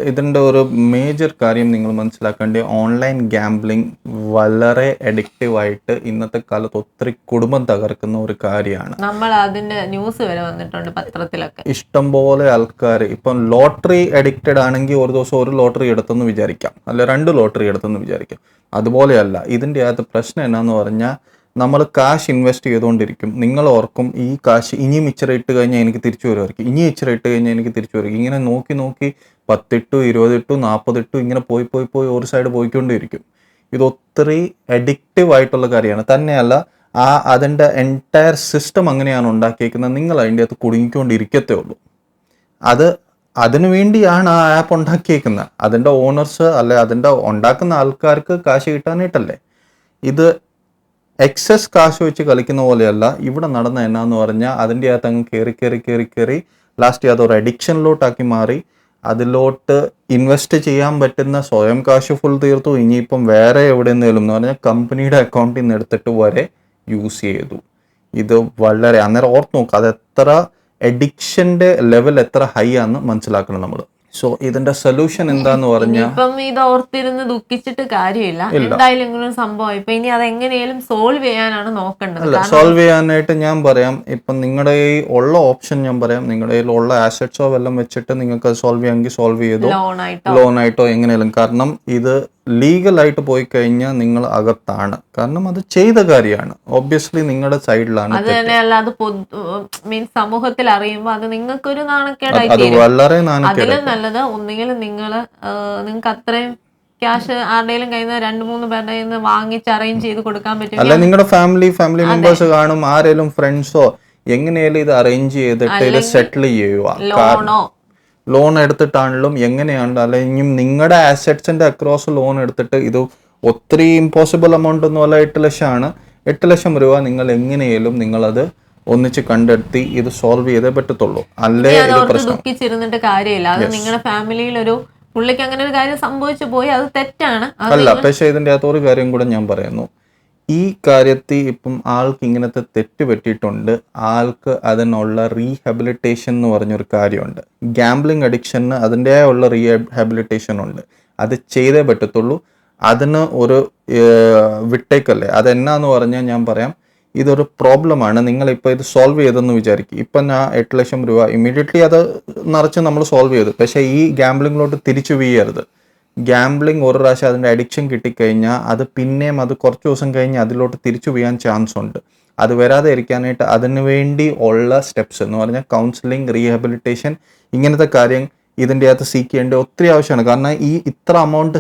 ഇതിന്റെ ഒരു മേജർ കാര്യം നിങ്ങൾ മനസ്സിലാക്കേണ്ടത് ഓൺലൈൻ ഗാംബ്ലിംഗ് വളരെ അഡിക്റ്റീവ് ആയിട്ട് ഇന്നത്തെ കാലത്ത് ഒത്തിരി കുടുംബം തകർക്കുന്ന ഒരു കാര്യമാണ്. നമ്മൾ അതിന്റെ ന്യൂസ് വരെ വന്നിട്ടുണ്ട് പത്രത്തിലൊക്കെ. ഇഷ്ടംപോലെ ആൾക്കാർ ഇപ്പം ലോട്ടറി അഡിക്റ്റഡ് ആണെങ്കിൽ ഒരു ദിവസം ഒരു ലോട്ടറി എടുത്തെന്ന് വിചാരിക്കാം, അല്ല 2 ലോട്ടറി എടുത്തെന്ന് വിചാരിക്കാം. അതുപോലെയല്ല. ഇതിൻ്റെ അകത്ത് പ്രശ്നം എന്നാന്ന് പറഞ്ഞാൽ നമ്മൾ കാശ് ഇൻവെസ്റ്റ് ചെയ്തുകൊണ്ടിരിക്കും. നിങ്ങൾ ഓർക്കും ഈ കാശ് ഇനിയും ഇച്ചിരി ഇട്ട് കഴിഞ്ഞാൽ എനിക്ക് തിരിച്ചു വരുമായിരിക്കും, ഇനി ഇച്ചിരി ഇട്ട് കഴിഞ്ഞാൽ എനിക്ക് തിരിച്ചു വരും. ഇങ്ങനെ നോക്കി 10 ഇട്ടു 20 ഇട്ടു 40 ഇട്ടു ഇങ്ങനെ പോയി ഒരു സൈഡ് പോയിക്കൊണ്ടിരിക്കും. ഇത് ഒത്തിരി അഡിക്റ്റീവ് ആയിട്ടുള്ള കാര്യമാണ്. തന്നെയല്ല അതിൻ്റെ എൻറ്റയർ സിസ്റ്റം അങ്ങനെയാണ് ഉണ്ടാക്കിയേക്കുന്നത്. നിങ്ങൾ അതിൻ്റെ അകത്ത് കുടുങ്ങിക്കൊണ്ടിരിക്കത്തേ ഉള്ളൂ. അതിനു വേണ്ടിയാണ് ആ ആപ്പ് ഉണ്ടാക്കിയേക്കുന്നത്. അതിൻ്റെ ഓണേഴ്സ് അല്ലെ അതിൻ്റെ ഉണ്ടാക്കുന്ന ആൾക്കാർക്ക് കാശ് കിട്ടാനായിട്ടല്ലേ. ഇത് എക്സസ് കാശ് വെച്ച് കളിക്കുന്ന പോലെയല്ല ഇവിടെ നടന്ന എന്നാന്ന് പറഞ്ഞാൽ അതിൻ്റെ അകത്ത് അങ്ങ് കയറി ലാസ്റ്റ് അതൊരു അഡിക്ഷനിലോട്ടാക്കി മാറി. അതിലോട്ട് ഇൻവെസ്റ്റ് ചെയ്യാൻ പറ്റുന്ന സ്വയം കാശ് ഫുൾ തീർത്തു. ഇനിയിപ്പം വേറെ എവിടെ നിന്നേലും എന്ന് പറഞ്ഞാൽ കമ്പനിയുടെ അക്കൗണ്ടിൽ നിന്ന് എടുത്തിട്ട് വരെ യൂസ് ചെയ്തു. ഇത് വളരെ അന്നേരം ഓർത്ത് നോക്കുക, അത് എത്ര അഡിക്ഷന്റെ ലെവൽ എത്ര ഹൈ ആണെന്ന് മനസ്സിലാക്കണം നമ്മൾ. സോ ഇതിന്റെ സൊല്യൂഷൻ എന്താന്ന് പറഞ്ഞാൽ ഇപ്പം ഇത് ഓർത്തിരുന്ന് ദുഃഖിച്ചിട്ട് കാര്യമില്ല. എന്തായാലും ഇങ്ങനെ സംഭവം ഇപ്പൊ ഇനി അത് എങ്ങനെയാലും സോൾവ് ചെയ്യാനാണ് നോക്കേണ്ടത്. സോൾവ് ചെയ്യാനായിട്ട് ഞാൻ പറയാം, ഇപ്പം നിങ്ങളുടെ ഈ ഉള്ള ഓപ്ഷൻ ഞാൻ പറയാം, നിങ്ങളുടെ ഉള്ള ആസറ്റ്സോ വല്ലതും വെച്ചിട്ട് നിങ്ങൾക്ക് അത് സോൾവ് ചെയ്യാമെങ്കിൽ സോൾവ് ചെയ്തു, ലോണായിട്ടോ എങ്ങനെയാലും. കാരണം ഇത് ലീഗലായിട്ട് പോയി കഴിഞ്ഞാൽ നിങ്ങൾ അകത്താണ്. കാരണം അത് ചെയ്ത കാര്യമാണ്. ഒബ്വിയസ്ലി നിങ്ങളുടെ സൈഡിലാണ്. അത് തന്നെയല്ല, അത് മീൻസ് സമൂഹത്തിൽ അറിയുമ്പോൾ അത് നിങ്ങൾക്കൊരു നാണക്കേടായി. അത് വളരെ നാണക്കേട്. അതിലും നല്ലത് ഒന്നുകിൽ നിങ്ങൾക്ക് അത്രയും ക്യാഷ് ആരുടെയും കയ്യിൽ നിന്ന് 2-3 പേരുടെ കയ്യിൽ നിന്ന് വാങ്ങിച്ച് അറേഞ്ച് ചെയ്ത് കൊടുക്കാൻ പറ്റും. അല്ല നിങ്ങളുടെ ഫാമിലി മെമ്പേഴ്സ് കാണും, ആരെങ്കിലും ഫ്രണ്ട്സോ എങ്ങനെയാലും ഇത് അറേഞ്ച് ചെയ്തിട്ട് ഇത് സെറ്റിൽ ചെയ്യുക. ലോൺ എടുത്തിട്ടാണെങ്കിലും എങ്ങനെയാണെങ്കിലും അല്ലെങ്കിൽ നിങ്ങളുടെ ആസറ്റ്സിന്റെ അക്രോസ് ലോൺ എടുത്തിട്ട് ഇത് ഒത്തിരി ഇമ്പോസിബിൾ എമൗണ്ട് ഒന്നുമല്ല. 8 ലക്ഷമാണ്. 8 ലക്ഷം രൂപ നിങ്ങൾ എങ്ങനെയാലും നിങ്ങളത് ഒന്നിച്ച് കണ്ടെത്തി ഇത് സോൾവ് ചെയ്തേ പറ്റത്തുള്ളൂ. അല്ലേ ഇത് പ്രശ്നം. ദുഃഖിച്ചിരുന്നിട്ട് കാര്യമില്ല. അത് നിങ്ങളുടെ ഫാമിലിയിൽ ഒരു പുള്ളിക്ക് അങ്ങനെ ഒരു കാര്യം സംഭവിച്ചു പോയി, അത് തെറ്റാണ്. അല്ല, പക്ഷെ ഇതിന്റെ അകത്ത് ഒരു കാര്യം കൂടെ ഞാൻ പറയുന്നു. ഈ കാര്യത്തിൽ ഇപ്പം ആൾക്ക് ഇങ്ങനത്തെ തെറ്റ് പറ്റിയിട്ടുണ്ട്, ആൾക്ക് അതിനുള്ള റീഹാബിലിറ്റേഷൻ എന്ന് പറഞ്ഞൊരു കാര്യമുണ്ട്. ഗാംബ്ലിംഗ് അഡിക്ഷന് അതിൻ്റെതായുള്ള റീഹാബിലിറ്റേഷൻ ഉണ്ട്. അത് ചെയ്തേ പറ്റത്തുള്ളൂ. അതിന് ഒരു വിട്ടേക്കല്ലേ. അതെന്നാന്ന് പറഞ്ഞാൽ ഞാൻ പറയാം, ഇതൊരു പ്രോബ്ലമാണ്. നിങ്ങളിപ്പോൾ ഇത് സോൾവ് ചെയ്തെന്ന് വിചാരിക്കും. ഇപ്പം ഞാൻ 8 ലക്ഷം രൂപ ഇമ്മീഡിയറ്റ്ലി അത് നിറച്ച് നമ്മൾ സോൾവ് ചെയ്തു. പക്ഷേ ഈ ഗാംബ്ലിങ്ങിലോട്ട് തിരിച്ചു വീഴരുത്. ഗാംബ്ലിംഗ് ഒരു പ്രാവശ്യം അതിൻ്റെ അഡിക്ഷൻ കിട്ടിക്കഴിഞ്ഞാൽ അത് പിന്നെയും അത് കുറച്ച് ദിവസം കഴിഞ്ഞ് അതിലോട്ട് തിരിച്ചു വീഴാൻ ചാൻസ് ഉണ്ട്. അത് വരാതെ ഇരിക്കാനായിട്ട് അതിനു വേണ്ടി ഉള്ള സ്റ്റെപ്സ് എന്ന് പറഞ്ഞാൽ കൗൺസിലിംഗ്, റീഹാബിലിറ്റേഷൻ, ഇങ്ങനത്തെ കാര്യം ഇതിൻ്റെ അകത്ത് സീക്ക് ചെയ്യേണ്ട ഒത്തിരി ആവശ്യമാണ്. കാരണം ഇത്ര എമൗണ്ട്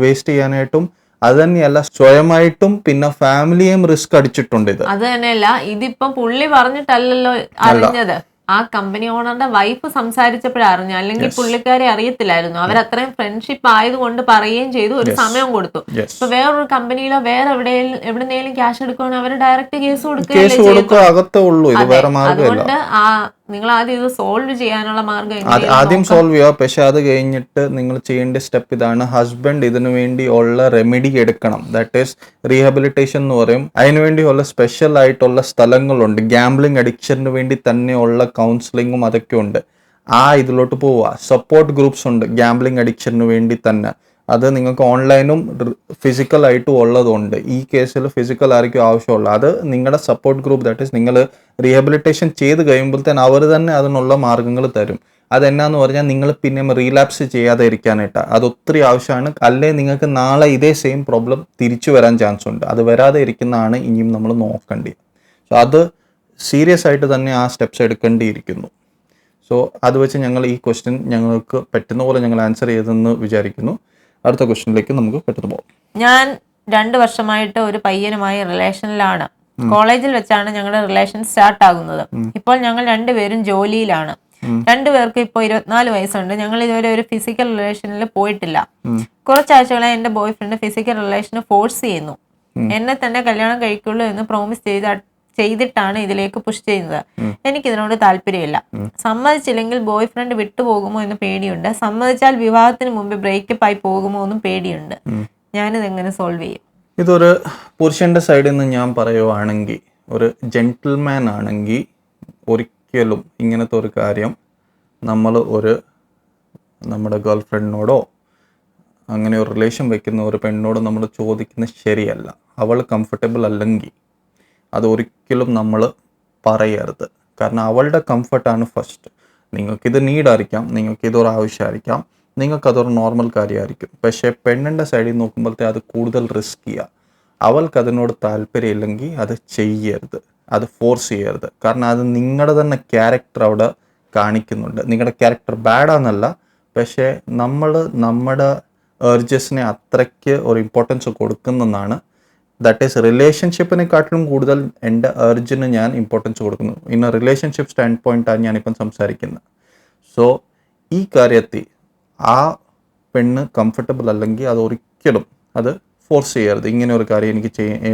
വേസ്റ്റ് ചെയ്യാനായിട്ടും അത് തന്നെയല്ല സ്വയമായിട്ടും പിന്നെ ഫാമിലിയും റിസ്ക് അടിച്ചിട്ടുണ്ട്. ഇത് അത് തന്നെയല്ല, ഇതിപ്പം പുള്ളി പറഞ്ഞിട്ടല്ലല്ലോ അറിഞ്ഞത്. ആ കമ്പനി ഓണറുടെ വൈഫ് സംസാരിച്ചപ്പോഴാണ് അറിഞ്ഞു. അല്ലെങ്കിൽ പുള്ളിക്കാരെ അറിയത്തില്ലായിരുന്നു. അവരത്രയും ഫ്രണ്ട്ഷിപ്പ് ആയതുകൊണ്ട് പറയുകയും ചെയ്തു, ഒരു സമയം കൊടുത്തു. ഇപ്പൊ വേറൊരു കമ്പനിയിലോ വേറെ എവിടെന്നെങ്കിലും ക്യാഷ് എടുക്കുകയാണെങ്കിൽ അവർ ഡയറക്റ്റ് കേസ് കൊടുക്കുകയല്ലേ. അതുകൊണ്ട് ആ നിങ്ങൾ ആദ്യം ഇത് സോൾവ് ചെയ്യാനുള്ള മാർഗം ആദ്യം സോൾവ് ചെയ്യുക. പക്ഷെ അത് കഴിഞ്ഞിട്ട് നിങ്ങൾ ചെയ്യേണ്ട സ്റ്റെപ്പ് ഇതാണ്, ഹസ്ബൻഡ് ഇതിനു വേണ്ടി ഉള്ള റെമഡി എടുക്കണം. ദാറ്റ് ഈസ് റീഹാബിലിറ്റേഷൻ എന്ന് പറയും. അതിനുവേണ്ടിയുള്ള സ്പെഷ്യൽ ആയിട്ടുള്ള സ്ഥലങ്ങളുണ്ട്. ഗാംബ്ലിംഗ് അഡിക്ഷന് വേണ്ടി തന്നെയുള്ള കൗൺസിലിങ്ങും അതൊക്കെ ഉണ്ട്. ഇതിലോട്ട് പോവുക. സപ്പോർട്ട് ഗ്രൂപ്പ്സ് ഉണ്ട് ഗാംബ്ലിംഗ് അഡിക്ഷന് വേണ്ടി തന്നെ. അത് നിങ്ങൾക്ക് ഓൺലൈനും ഫിസിക്കലായിട്ടും ഉള്ളതുണ്ട്. ഈ കേസിൽ ഫിസിക്കൽ ആയിരിക്കും ആവശ്യമുള്ളത്. അത് നിങ്ങളുടെ സപ്പോർട്ട് ഗ്രൂപ്പ്, ദാറ്റ് ഈസ് നിങ്ങൾ റീഹാബിലിറ്റേഷൻ ചെയ്ത് കഴിയുമ്പോഴത്തേന് അവർ തന്നെ അതിനുള്ള മാർഗ്ഗങ്ങൾ തരും. അതെന്നാന്ന് പറഞ്ഞാൽ നിങ്ങൾ പിന്നെ റീലാപ്സ് ചെയ്യാതെ ഇരിക്കാനായിട്ട് അത് ഒത്തിരി ആവശ്യമാണ്. അല്ലേ നിങ്ങൾക്ക് നാളെ ഇതേ സെയിം പ്രോബ്ലം തിരിച്ചു വരാൻ ചാൻസ് ഉണ്ട്. അത് വരാതെ ഇരിക്കുന്നതാണ് ഇനിയും നമ്മൾ നോക്കേണ്ടത്. സോ അത് സീരിയസ് ആയിട്ട് തന്നെ ആ സ്റ്റെപ്സ് എടുക്കേണ്ടിയിരിക്കുന്നു. സോ അത് വെച്ച് ഞങ്ങൾ ഈ ക്വസ്റ്റ്യൻ ഞങ്ങൾക്ക് പറ്റുന്ന പോലെ ഞങ്ങൾ ആൻസർ ചെയ്തെന്ന് വിചാരിക്കുന്നു. അടുത്ത ക്വസ്റ്റ്യനിലേക്ക് നമുക്ക് പെട്ടെന്ന് പോകാം. ഞാൻ 2 വർഷമായിട്ട് ഒരു പയ്യനുമായി റിലേഷനിലാണ്. കോളേജിൽ വെച്ചാണ് ഞങ്ങളുടെ റിലേഷൻ സ്റ്റാർട്ട് ആകുന്നത്. ഇപ്പോൾ ഞങ്ങൾ 2 പേരും ജോലിയിലാണ്. 2 പേർക്കും ഇപ്പോൾ 24 വയസ്സുണ്ട്. ഞങ്ങൾ ഇതുവരെ ഒരു ഫിസിക്കൽ റിലേഷനിൽ പോയിട്ടില്ല. കുറച്ചാഴ്ചകളായി എന്റെ ബോയ് ഫ്രണ്ട് ഫിസിക്കൽ റിലേഷന് ഫോഴ്സ് ചെയ്യുന്നു. എന്നെ തന്നെ കല്യാണം കഴിക്കുള്ളൂ എന്ന് പ്രോമിസ് ചെയ്തിട്ടാണ് ഇതിലേക്ക് പുഷ് ചെയ്യുന്നത്. എനിക്കിതിനോട് താല്പര്യമില്ല. സമ്മതിച്ചില്ലെങ്കിൽ ബോയ് ഫ്രണ്ട് വിട്ടുപോകുമോ എന്ന് പേടിയുണ്ട്. സമ്മതിച്ചാൽ വിവാഹത്തിന് മുമ്പ് ബ്രേക്കപ്പ് ആയി പോകുമോ എന്നും പേടിയുണ്ട്. ഞാനിത് എങ്ങനെ സോൾവ് ചെയ്യും? ഇതൊരു പുരുഷന്റെ സൈഡിൽ നിന്ന് ഞാൻ പറയുവാണെങ്കിൽ, ഒരു ജെന്റിൽമാൻ ആണെങ്കിൽ ഒരിക്കലും ഇങ്ങനത്തെ ഒരു കാര്യം നമ്മൾ നമ്മുടെ ഗേൾ ഫ്രണ്ടിനോടോ അങ്ങനെ ഒരു റിലേഷൻ വെക്കുന്ന ഒരു പെണ്ണോട് നമ്മൾ ചോദിക്കുന്നത് ശരിയല്ല. അവൾ കംഫർട്ടബിൾ അല്ലെങ്കിൽ അത് ഒരിക്കലും നമ്മൾ പറയരുത്. കാരണം അവളുടെ കംഫർട്ടാണ് ഫസ്റ്റ്. നിങ്ങൾക്കിത് നീഡായിരിക്കാം, നിങ്ങൾക്കിതൊരു ആവശ്യമായിരിക്കാം, നിങ്ങൾക്കതൊരു നോർമൽ കാര്യമായിരിക്കും. പക്ഷേ പെണ്ണിൻ്റെ സൈഡിൽ നോക്കുമ്പോഴത്തേ അത് കൂടുതൽ റിസ്ക് ചെയ്യുക. അവൾക്ക് അതിനോട് താല്പര്യമില്ലെങ്കിൽ അത് ചെയ്യരുത്, അത് ഫോഴ്സ് ചെയ്യരുത്. കാരണം അത് നിങ്ങളുടെ തന്നെ ക്യാരക്ടർ അവിടെ കാണിക്കുന്നുണ്ട്. നിങ്ങളുടെ ക്യാരക്ടർ ബാഡാന്നല്ല, പക്ഷേ നമ്മൾ നമ്മുടെ ഏർജസിനെ അത്രയ്ക്ക് ഒരു ഇമ്പോർട്ടൻസ് കൊടുക്കുന്നതാണ്. ദാറ്റ് ഈസ് റിലേഷൻഷിപ്പിനെക്കാട്ടിലും കൂടുതൽ എൻ്റെ ഏർജിന് ഞാൻ ഇമ്പോർട്ടൻസ് കൊടുക്കുന്നു. ഇൻ എ റിലേഷൻഷിപ്പ് സ്റ്റാൻഡ് പോയിന്റാണ് ഞാനിപ്പം സംസാരിക്കുന്നത്. സോ ഈ കാര്യത്തിൽ ആ പെണ്ണ് കംഫർട്ടബിൾ അല്ലെങ്കിൽ അത് ഒരിക്കലും അത് ഫോഴ്സ് ചെയ്യരുത്. ഇങ്ങനെ ഒരു കാര്യം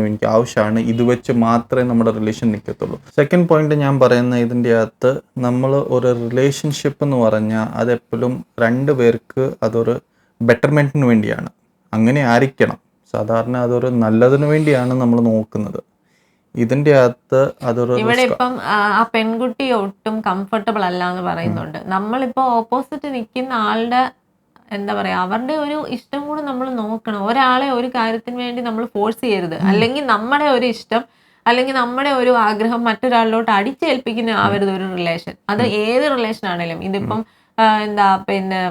എനിക്ക് ആവശ്യമാണ്, ഇത് വെച്ച് മാത്രമേ നമ്മുടെ റിലേഷൻ നിൽക്കത്തുള്ളൂ. സെക്കൻഡ് പോയിന്റ് ഞാൻ പറയുന്ന ഇതിൻ്റെ അകത്ത്, നമ്മൾ ഒരു റിലേഷൻഷിപ്പ് എന്ന് പറഞ്ഞാൽ അതെപ്പോഴും 2 പേർക്ക് അതൊരു ബെറ്റർമെൻറ്റിന് വേണ്ടിയാണ്. അങ്ങനെ ആയിരിക്കണം. സാധാരണ അതൊരു നല്ലതിന് വേണ്ടിയാണ് നമ്മൾ നോക്കുന്നത്. ഇതിന്റെ അകത്ത് അതൊരു ഇവിടെ ഇപ്പം ആ പെൺകുട്ടി ഒട്ടും കംഫർട്ടബിൾ അല്ല എന്ന് പറയുന്നുണ്ട്. നമ്മളിപ്പോ ഓപ്പോസിറ്റ് നിൽക്കുന്ന ആളുടെ എന്താ പറയാ, അവരുടെ ഒരു ഇഷ്ടം കൂടെ നമ്മൾ നോക്കണം. ഒരാളെ ഒരു കാര്യത്തിന് വേണ്ടി നമ്മൾ ഫോഴ്സ് ചെയ്യരുത്. അല്ലെങ്കിൽ നമ്മുടെ ഒരു ഇഷ്ടം അല്ലെങ്കിൽ നമ്മുടെ ഒരു ആഗ്രഹം മറ്റൊരാളിലോട്ട് അടിച്ചേൽപ്പിക്കുന്ന ആവരുത് ഒരു റിലേഷൻ. അത് ഏത് റിലേഷൻ ആണെങ്കിലും, ഇതിപ്പം പിന്നെ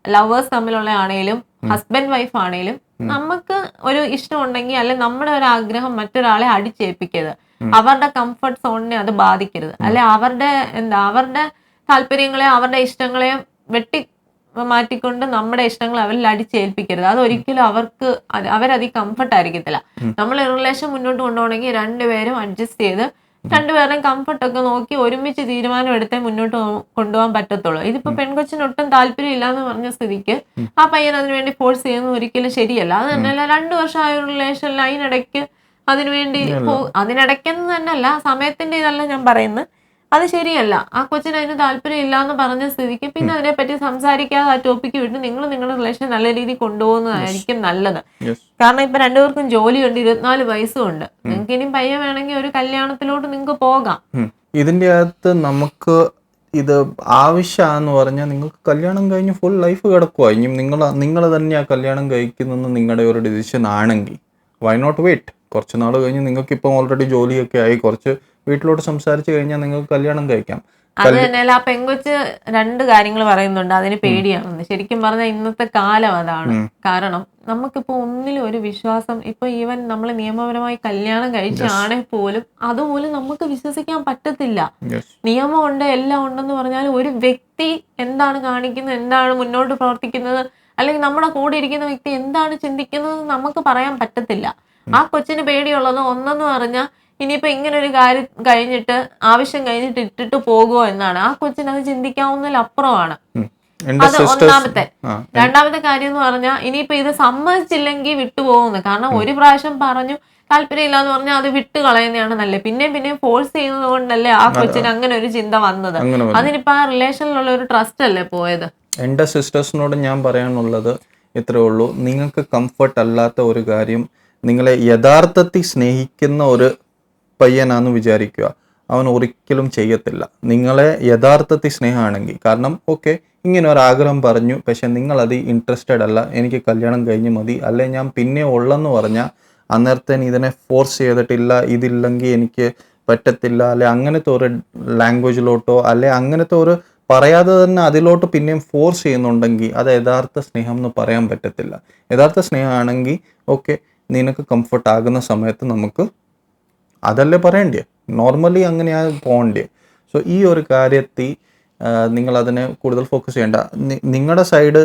ലവേഴ്സ് തമ്മിലുള്ള ആണെങ്കിലും ഹസ്ബൻഡ് വൈഫ് ആണെങ്കിലും, നമുക്ക് ഒരു ഇഷ്ടം ഉണ്ടെങ്കിൽ അല്ലെങ്കിൽ നമ്മുടെ ഒരു ആഗ്രഹം മറ്റൊരാളെ അടിച്ചേൽപ്പിക്കരുത്. അവരുടെ കംഫർട്ട് സോണിനെ അത് ബാധിക്കരുത്. അല്ലെ അവരുടെ താല്പര്യങ്ങളെ അവരുടെ ഇഷ്ടങ്ങളെ വെട്ടി മാറ്റിക്കൊണ്ട് നമ്മുടെ ഇഷ്ടങ്ങൾ അവരിൽ അടിച്ചേൽപ്പിക്കരുത്. അതൊരിക്കലും അവരത് കംഫർട്ട് ആയിരിക്കത്തില്ല. നമ്മൾ റിലേഷൻ മുന്നോട്ട് കൊണ്ടുപോകണമെങ്കിൽ 2 പേരും അഡ്ജസ്റ്റ് ചെയ്ത് 2 പേരുടെയും കംഫർട്ടൊക്കെ നോക്കി ഒരുമിച്ച് തീരുമാനം എടുത്തേ മുന്നോട്ട് കൊണ്ടുപോകാൻ പറ്റത്തുള്ളൂ. ഇതിപ്പോ പെൺകൊച്ചിന് ഒട്ടും താല്പര്യം ഇല്ലാന്ന് പറഞ്ഞ സ്ഥിതിക്ക് ആ പയ്യൻ അതിനുവേണ്ടി ഫോഴ്സ് ചെയ്യുന്നത് ഒരിക്കലും ശരിയല്ല. അത് തന്നെയല്ല 2 വർഷമായ ഒരു റിലേഷനിൽ അതിനിടയ്ക്ക് അതിനിടയ്ക്കെന്ന് തന്നെയല്ല, സമയത്തിന്റെ ഇതല്ല ഞാൻ പറയുന്നത്, അത് ശരിയല്ല. ആ കൊച്ചിന് അതിന് താല്പര്യം ഇല്ലാന്ന് പറഞ്ഞ സ്ഥിതിക്ക് പിന്നെ അതിനെപ്പറ്റി സംസാരിക്കാതെ ആ ടോപ്പിക്ക് വിട്ട് നിങ്ങളുടെ റിലേഷൻ നല്ല രീതിയിൽ കൊണ്ടുപോകുന്നതായിരിക്കും നല്ലത്. കാരണം ഇപ്പൊ 2 പേർക്കും ജോലിയുണ്ട്, 24 വയസ്സും ഉണ്ട്. നിങ്ങൾക്ക് ഇനി പയ്യൻ വേണമെങ്കിൽ ഒരു കല്യാണത്തിലോട്ട് നിങ്ങൾക്ക് പോകാം. ഇതിന്റെ അകത്ത് നമുക്ക് ഇത് ആവശ്യമാണെന്ന് പറഞ്ഞാൽ നിങ്ങൾക്ക് കല്യാണം കഴിഞ്ഞ് ഫുൾ ലൈഫ് കിടക്കുക. ഇനി നിങ്ങൾ തന്നെ ആ കല്യാണം കഴിക്കുന്നെന്ന് നിങ്ങളുടെ ഒരു ഡിസിഷൻ ആണെങ്കിൽ വൈ നോട്ട് വെയിറ്റ്. കുറച്ച് നാൾ കഴിഞ്ഞ് നിങ്ങൾക്ക് ഇപ്പം ഓൾറെഡി ജോലിയൊക്കെ ആയി, കുറച്ച് വീട്ടിലോട്ട് സംസാരിച്ച് കഴിഞ്ഞാൽ നിങ്ങൾക്ക് കല്യാണം കഴിക്കാം. അത് തന്നെയല്ല, ആ പെങ്കൊച്ച് 2 കാര്യങ്ങൾ പറയുന്നുണ്ട്, അതിന് പേടിയാണെന്ന്. ശരിക്കും പറഞ്ഞാൽ ഇന്നത്തെ കാലം അതാണ്. കാരണം നമുക്കിപ്പോ ഒന്നിലും ഒരു വിശ്വാസം, ഇപ്പൊ ഈവൻ നമ്മൾ നിയമപരമായി കല്യാണം കഴിച്ചാണെങ്കിൽ പോലും അതുപോലും നമുക്ക് വിശ്വസിക്കാൻ പറ്റത്തില്ല. നിയമമുണ്ട്, എല്ലാം ഉണ്ടെന്ന് പറഞ്ഞാൽ ഒരു വ്യക്തി എന്താണ് കാണിക്കുന്നത്, എന്താണ് മുന്നോട്ട് പ്രവർത്തിക്കുന്നത്, അല്ലെങ്കിൽ നമ്മുടെ കൂടെ ഇരിക്കുന്ന വ്യക്തി എന്താണ് ചിന്തിക്കുന്നത് നമുക്ക് പറയാൻ പറ്റത്തില്ല. ആ കൊച്ചിന് പേടിയുള്ളത് ഒന്നെന്ന് പറഞ്ഞാൽ ഇനിയിപ്പോ ഇങ്ങനെ ഒരു കാര്യം കഴിഞ്ഞിട്ട് ആവശ്യം കഴിഞ്ഞിട്ട് ഇട്ടിട്ട് പോകുമോ എന്നാണ്. ആ കൊച്ചിന് അത് ചിന്തിക്കാവുന്നതിലപ്പുറമാണ്. അത് ഒന്നാമത്തെ. രണ്ടാമത്തെ കാര്യം എന്ന് പറഞ്ഞാൽ ഇനിയിപ്പോ ഇത് സമ്മതിച്ചില്ലെങ്കിൽ വിട്ടുപോകുന്നു. കാരണം ഒരു പ്രാവശ്യം പറഞ്ഞു താല്പര്യമില്ല എന്ന് പറഞ്ഞാൽ അത് വിട്ട് കളയുന്നതാണ് നല്ലത്. പിന്നെയും ഫോഴ്സ് ചെയ്യുന്നത് കൊണ്ടല്ലേ ആ കൊച്ചിന് അങ്ങനെ ഒരു ചിന്ത വന്നത്. അതിനിപ്പോ ആ റിലേഷനിലുള്ള ഒരു ട്രസ്റ്റ് അല്ലേ പോയത്. എൻ്റെ സിസ്റ്റേഴ്സിനോട് ഞാൻ പറയാനുള്ളത് ഇത്രയേ ഉള്ളൂ. നിങ്ങൾക്ക് കംഫർട്ട് അല്ലാത്ത ഒരു കാര്യം നിങ്ങളെ യഥാർത്ഥത്തിൽ സ്നേഹിക്കുന്ന ഒരു പയ്യനാന്ന് വിചാരിക്കുക, അവൻ ഒരിക്കലും ചെയ്യത്തില്ല. നിങ്ങളെ യഥാർത്ഥത്തിൽ സ്നേഹമാണെങ്കിൽ, കാരണം ഓക്കെ ഇങ്ങനെ ഒരു ആഗ്രഹം പറഞ്ഞു, പക്ഷെ നിങ്ങളത് ഇൻട്രസ്റ്റഡ് അല്ല, എനിക്ക് കല്യാണം കഴിഞ്ഞ് മതി, അല്ലെ ഞാൻ പിന്നെ ഉള്ളെന്ന് പറഞ്ഞാൽ അന്നേരത്തേന് ഇതിനെ ഫോഴ്സ് ചെയ്തിട്ടില്ല, ഇതില്ലെങ്കിൽ എനിക്ക് പറ്റത്തില്ല, അല്ലെ അങ്ങനത്തെ ഒരു ലാംഗ്വേജിലോട്ടോ അല്ലെ അങ്ങനത്തെ ഒരു പറയാതെ തന്നെ അതിലോട്ട് പിന്നെയും ഫോഴ്സ് ചെയ്യുന്നുണ്ടെങ്കിൽ അത് യഥാർത്ഥ സ്നേഹം എന്ന് പറയാൻ പറ്റത്തില്ല. യഥാർത്ഥ സ്നേഹമാണെങ്കിൽ ഓക്കെ നിനക്ക് കംഫർട്ട് ആകുന്ന സമയത്ത് നമുക്ക് അതല്ലേ പറയണ്ടേ, നോർമലി അങ്ങനെയാണ് പോകണ്ടേ. സോ ഈ ഒരു കാര്യത്തിൽ നിങ്ങളതിനെ കൂടുതൽ ഫോക്കസ് ചെയ്യേണ്ട. നിങ്ങളുടെ സൈഡ്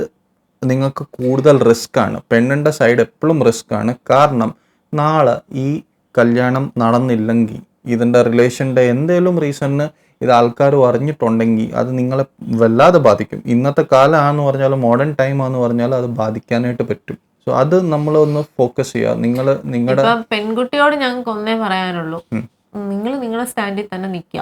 നിങ്ങൾക്ക് കൂടുതൽ റിസ്ക് ആണ്, പെണ്ണിൻ്റെ സൈഡ് എപ്പോഴും റിസ്ക് ആണ്. കാരണം നാളെ ഈ കല്യാണം നടന്നില്ലെങ്കിൽ ഇതിൻ്റെ റിലേഷൻ്റെ എന്തെങ്കിലും റീസണിന് ഇത് ആൾക്കാർ അറിഞ്ഞിട്ടുണ്ടെങ്കിൽ അത് നിങ്ങളെ വല്ലാതെ ബാധിക്കും. ഇന്നത്തെ കാലമാണെന്ന് പറഞ്ഞാൽ, മോഡേൺ ടൈം ആണെന്ന് പറഞ്ഞാൽ അത് ബാധിക്കാനായിട്ട് പറ്റും. സോ അത് നമ്മളൊന്ന് ഫോക്കസ് ചെയ്യുക. നിങ്ങളുടെ പെൺകുട്ടിയോട് ഞങ്ങൾക്ക് ഒന്നേ പറയാനുള്ളൂ, നിങ്ങൾ നിങ്ങളുടെ സ്റ്റാൻഡിൽ തന്നെ നിൽക്കുക.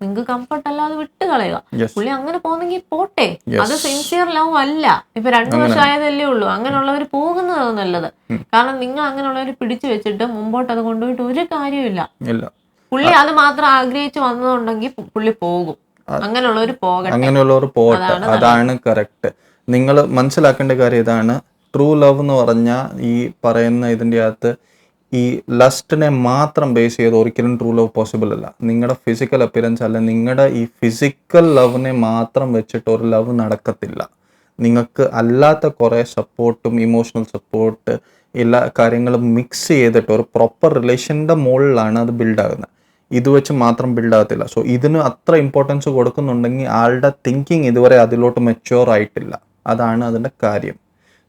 നിങ്ങൾക്ക് കംഫർട്ട് അല്ലാതെ വിട്ട് കളയുക. പുള്ളി അങ്ങനെ പോകുന്നെങ്കിൽ പോട്ടെ, അത് സിൻസിയർ ലവ് അല്ല. ഇപ്പൊ 2 വർഷം ആയതല്ലേ ഉള്ളൂ. അങ്ങനെയുള്ളവർ പോകുന്നതാണ് നല്ലത്. കാരണം നിങ്ങൾ അങ്ങനെയുള്ളവർ പിടിച്ചു വെച്ചിട്ട് മുമ്പോട്ട് അത് കൊണ്ടുപോയിട്ട് ഒരു കാര്യമില്ല. പുള്ളി അത് മാത്രം ആഗ്രഹിച്ചു വന്നതുണ്ടെങ്കിൽ പുള്ളി പോകും. അങ്ങനെയുള്ളവർ പോകട്ടെ, അതാണ് കറക്റ്റ്. നിങ്ങൾ മനസ്സിലാക്കേണ്ട കാര്യം ഇതാണ്. ട്രൂ ലവ് എന്ന് പറഞ്ഞാൽ ഈ പറയുന്ന ഇതിൻ്റെ അകത്ത് ഈ ലസ്റ്റിനെ മാത്രം ബേസ് ചെയ്ത് ഒരിക്കലും ട്രൂ ലവ് പോസിബിൾ അല്ല. നിങ്ങളുടെ ഫിസിക്കൽ അപ്പിയറൻസ് അല്ല, നിങ്ങളുടെ ഈ ഫിസിക്കൽ ലവിനെ മാത്രം വെച്ചിട്ട് ഒരു ലവ് നടക്കത്തില്ല. നിങ്ങൾക്ക് അല്ലാത്ത കുറേ സപ്പോർട്ടും ഇമോഷണൽ സപ്പോർട്ട് എല്ലാ കാര്യങ്ങളും മിക്സ് ചെയ്തിട്ട് ഒരു പ്രോപ്പർ റിലേഷൻ്റെ മുകളിലാണ് അത് ബിൽഡാകുന്നത്. ഇത് വെച്ച് മാത്രം ബിൽഡാകത്തില്ല. സോ ഇതിന് അത്ര ഇമ്പോർട്ടൻസ് കൊടുക്കുന്നുണ്ടെങ്കിൽ ആളുടെ തിങ്കിങ് ഇതുവരെ അതിലോട്ട് മെച്യൂർ ആയിട്ടില്ല. അതാണ് അതിൻ്റെ കാര്യം.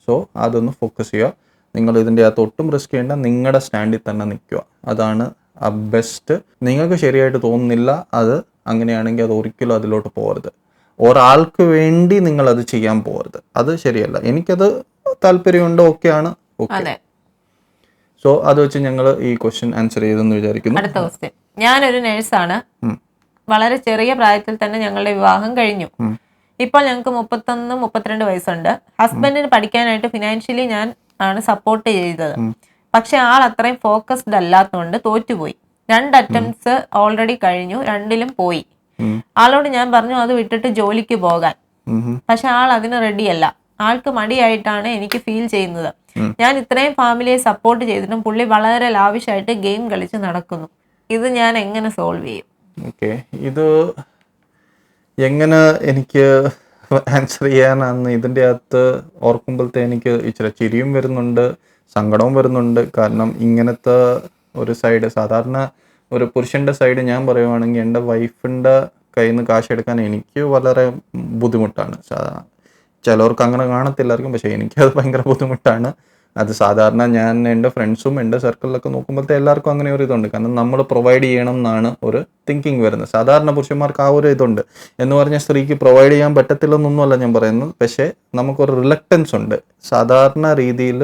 സോ അതൊന്ന് ഫോക്കസ് ചെയ്യുക. നിങ്ങൾ ഇതിൻ്റെ അകത്ത് ഒട്ടും റിസ്ക് ചെയ്യേണ്ട, നിങ്ങളുടെ സ്റ്റാൻഡിൽ തന്നെ നിൽക്കുക. അതാണ് ബെസ്റ്റ്. നിങ്ങൾക്ക് ശരിയായിട്ട് തോന്നുന്നില്ല അത് അങ്ങനെയാണെങ്കിൽ അത് ഒരിക്കലും അതിലോട്ട് പോകരുത്. ഒരാൾക്ക് വേണ്ടി നിങ്ങളത് ചെയ്യാൻ പോകരുത്, അത് ശരിയല്ല. എനിക്കത് താല്പര്യമുണ്ട്, ഓക്കെയാണ്, ഓക്കെ. സോ അത് വെച്ച് ഞങ്ങൾ ഈ ക്വസ്റ്റ്യൻ ആൻസർ ചെയ്തെന്ന് വിചാരിക്കുന്നു. അടുത്ത ക്വസ്റ്റ്യൻ. ഞാനൊരു നേഴ്സാണ്. വളരെ ചെറിയ പ്രായത്തിൽ തന്നെ ഞങ്ങളുടെ വിവാഹം കഴിഞ്ഞു. ഇപ്പോൾ ഞങ്ങൾക്ക് 31-32 വയസ്സുണ്ട്. ഹസ്ബൻഡിന് പഠിക്കാനായിട്ട് ഫിനാൻഷ്യലി ഞാൻ ആണ് സപ്പോർട്ട് ചെയ്തത്. പക്ഷെ ആൾ അത്രയും ഫോക്കസ്ഡ് അല്ലാത്തതുകൊണ്ട് തോറ്റുപോയി. 2 അറ്റംപ്റ്റ്സ് ഓൾറെഡി കഴിഞ്ഞു, 2ലും പോയി. ആളോട് ഞാൻ പറഞ്ഞു അത് വിട്ടിട്ട് ജോലിക്ക് പോകാൻ. പക്ഷെ ആൾ അതിന് റെഡിയല്ല. ആൾക്ക് മടിയായിട്ടാണ് എനിക്ക് ഫീൽ ചെയ്യുന്നത്. ഞാൻ ഇത്രയും ഫാമിലിയെ സപ്പോർട്ട് ചെയ്തിട്ടും പുള്ളി വളരെ ലാവിഷായിട്ട് ഗെയിം കളിച്ച് നടക്കുന്നു. ഇത് ഞാൻ എങ്ങനെ സോൾവ് ചെയ്യും? ഓക്കെ, ഇത് എങ്ങനെ എനിക്ക് ആൻസർ ചെയ്യാനാന്ന് ഇതിൻ്റെ അകത്ത് ഓർക്കുമ്പോഴത്തെ എനിക്ക് ഇച്ചിരി ചിരിയും വരുന്നുണ്ട്, സങ്കടവും വരുന്നുണ്ട്. കാരണം ഇങ്ങനത്തെ ഒരു സൈഡ്, സാധാരണ ഒരു പുരുഷൻ്റെ സൈഡ് ഞാൻ പറയുവാണെങ്കിൽ എൻ്റെ വൈഫിൻ്റെ കയ്യിൽ നിന്ന് കാശെടുക്കാൻ എനിക്ക് വളരെ ബുദ്ധിമുട്ടാണ്. ചിലവർക്ക് അങ്ങനെ കാണത്തില്ലായിരിക്കും, പക്ഷേ എനിക്കത് ഭയങ്കര ബുദ്ധിമുട്ടാണ്. അത് സാധാരണ ഞാൻ എൻ്റെ ഫ്രണ്ട്സും എൻ്റെ സർക്കിളിലൊക്കെ നോക്കുമ്പോഴത്തെ എല്ലാവർക്കും അങ്ങനെ ഒരു ഇതുണ്ട്. കാരണം നമ്മൾ പ്രൊവൈഡ് ചെയ്യണം എന്നാണ് ഒരു തിങ്കിങ് വരുന്നത്. സാധാരണ പുരുഷന്മാർക്ക് ആ ഒരു ഇതുണ്ട്. എന്ന് പറഞ്ഞാൽ സ്ത്രീക്ക് പ്രൊവൈഡ് ചെയ്യാൻ പറ്റത്തില്ലെന്നൊന്നുമല്ല ഞാൻ പറയുന്നത്, പക്ഷേ നമുക്കൊരു റിലക്റ്റൻസ് ഉണ്ട്. സാധാരണ രീതിയിൽ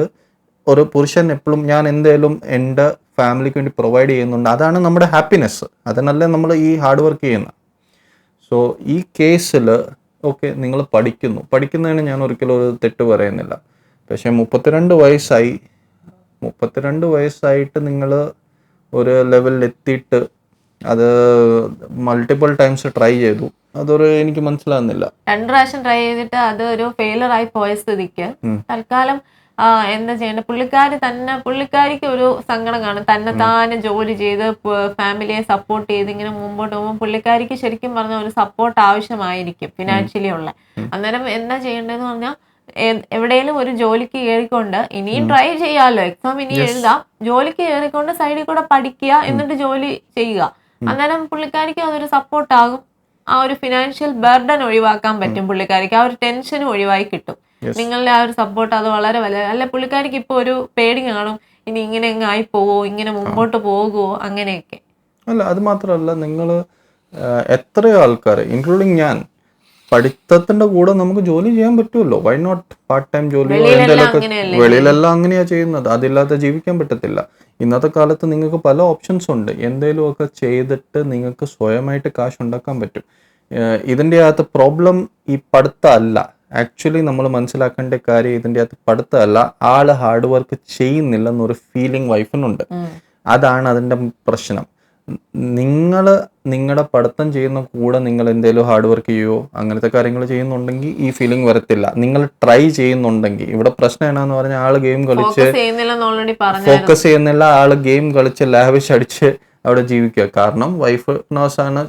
ഒരു പുരുഷൻ എപ്പോഴും ഞാൻ എന്തേലും എൻ്റെ ഫാമിലിക്ക് വേണ്ടി പ്രൊവൈഡ് ചെയ്യുന്നുണ്ട്, അതാണ് നമ്മുടെ ഹാപ്പിനെസ്. അതിനല്ലേ നമ്മൾ ഈ ഹാർഡ് വർക്ക് ചെയ്യുന്നത്. സോ ഈ കേസിൽ ഓക്കെ നിങ്ങൾ പഠിക്കുന്നതിന് ഞാൻ ഒരിക്കലും ഒരു തെറ്റ് പറയുന്നില്ല. പക്ഷേ 32 വയസ്സായി, 32 വയസ്സായിട്ട് നിങ്ങൾ ഒരു ലെവലിൽ എത്തിയിട്ട് അത് മൾട്ടിപ്പിൾ ടൈംസ് ട്രൈ ചെയ്തു, അതൊരു എനിക്ക് മനസ്സിലാകുന്നില്ല. 2 പ്രാവശ്യം ട്രൈ ചെയ്തിട്ട് അത് ഒരു ഫെയിലർ ആയി പോയ സ്ഥിതിക്ക് തൽക്കാലം എന്താ ചെയ്യേണ്ടത്? പുള്ളിക്കാരിക്ക് ഒരു സങ്കടം കാണും. തന്നെ ജോലി ചെയ്ത് ഫാമിലിയെ സപ്പോർട്ട് ചെയ്ത് ഇങ്ങനെ മുമ്പോട്ട് പോകുമ്പോൾ പുള്ളിക്കാരിക്ക് ശരിക്കും പറഞ്ഞ ഒരു സപ്പോർട്ട് ആവശ്യമായിരിക്കും, ഫിനാൻഷ്യലി ഉള്ള. അന്നേരം എന്താ ചെയ്യേണ്ടതെന്ന് പറഞ്ഞാൽ എവിടെയെങ്കിലും ഒരു ജോലിക്ക് കയറിക്കൊണ്ട്, ഇനിയും ട്രൈ ചെയ്യാമല്ലോ, എക്സാം ഇനി എഴുതാം, ജോലിക്ക് കയറിക്കൊണ്ട് സൈഡിൽ കൂടെ പഠിക്കുക, എന്നിട്ട് ജോലി ചെയ്യുക. അന്നേരം പുള്ളിക്കാരിക്ക് അതൊരു സപ്പോർട്ടാകും. ആ ഒരു ഫിനാൻഷ്യൽ ബർഡൻ ഒഴിവാക്കാൻ പറ്റും പുള്ളിക്കാരിക്ക്. ആ ഒരു ടെൻഷനും ഒഴിവായി കിട്ടും. നിങ്ങളുടെ ആ ഒരു സപ്പോർട്ട് അത് വളരെ വലുത്. അല്ല പുള്ളിക്കാരിക്ക് ഇപ്പോൾ ഒരു പേടി കാണും, ഇനി ഇങ്ങനെ അങ്ങ് ആയി പോവോ, ഇങ്ങനെ മുമ്പോട്ട് പോകുമോ, അങ്ങനെയൊക്കെ. അല്ല അത് മാത്രമല്ല, നിങ്ങൾ എത്രയോ ആൾക്കാർ ഇൻക്ലൂഡിങ് ഞാൻ പഠിത്തത്തിന്റെ കൂടെ നമുക്ക് ജോലി ചെയ്യാൻ പറ്റുമല്ലോ. വൈ നോട്ട് പാർട്ട് ടൈം ജോലിയോ വെളിയിലെല്ലാം എന്തെങ്കിലുമൊക്കെ. അങ്ങനെയല്ലേ? വെളിയിലെല്ലാം അങ്ങനെയാ ചെയ്യുന്നത്. അതില്ലാതെ ജീവിക്കാൻ പറ്റത്തില്ല. ഇന്നത്തെ കാലത്ത് നിങ്ങൾക്ക് പല ഓപ്ഷൻസ് ഉണ്ട്. എന്തെങ്കിലുമൊക്കെ ചെയ്തിട്ട് നിങ്ങൾക്ക് സ്വയമായിട്ട് കാശ് ഉണ്ടാക്കാൻ പറ്റും. ഇതിൻ്റെ അകത്ത് പ്രോബ്ലം ഈ പഠിത്തമല്ല. ആക്ച്വലി നമ്മൾ മനസ്സിലാക്കേണ്ട കാര്യം ഇതിൻ്റെ അകത്ത് പഠിത്തമല്ല, ആള് ഹാർഡ് വർക്ക് ചെയ്യുന്നില്ലെന്നൊരു ഫീലിംഗ് വൈഫിനുണ്ട്. അതാണ് അതിൻ്റെ പ്രശ്നം. നിങ്ങൾ നിങ്ങളുടെ പഠിത്തം ചെയ്യുന്ന കൂടെ നിങ്ങൾ എന്തെങ്കിലും ഹാർഡ് വർക്ക് ചെയ്യുമോ അങ്ങനത്തെ കാര്യങ്ങൾ ചെയ്യുന്നുണ്ടെങ്കിൽ ഈ ഫീലിംഗ് വരത്തില്ല. നിങ്ങൾ ട്രൈ ചെയ്യുന്നുണ്ടെങ്കിൽ. ഇവിടെ പ്രശ്നം എന്നാന്ന് പറഞ്ഞാൽ ആള് ഗെയിം കളിച്ച് ഫോക്കസ് ചെയ്യുന്നില്ല, ആള് ഗെയിം കളിച്ച് ലാവിഷ് അടിച്ച് അവിടെ ജീവിക്കുക. കാരണം വൈഫ് നേഴ്സാണ്,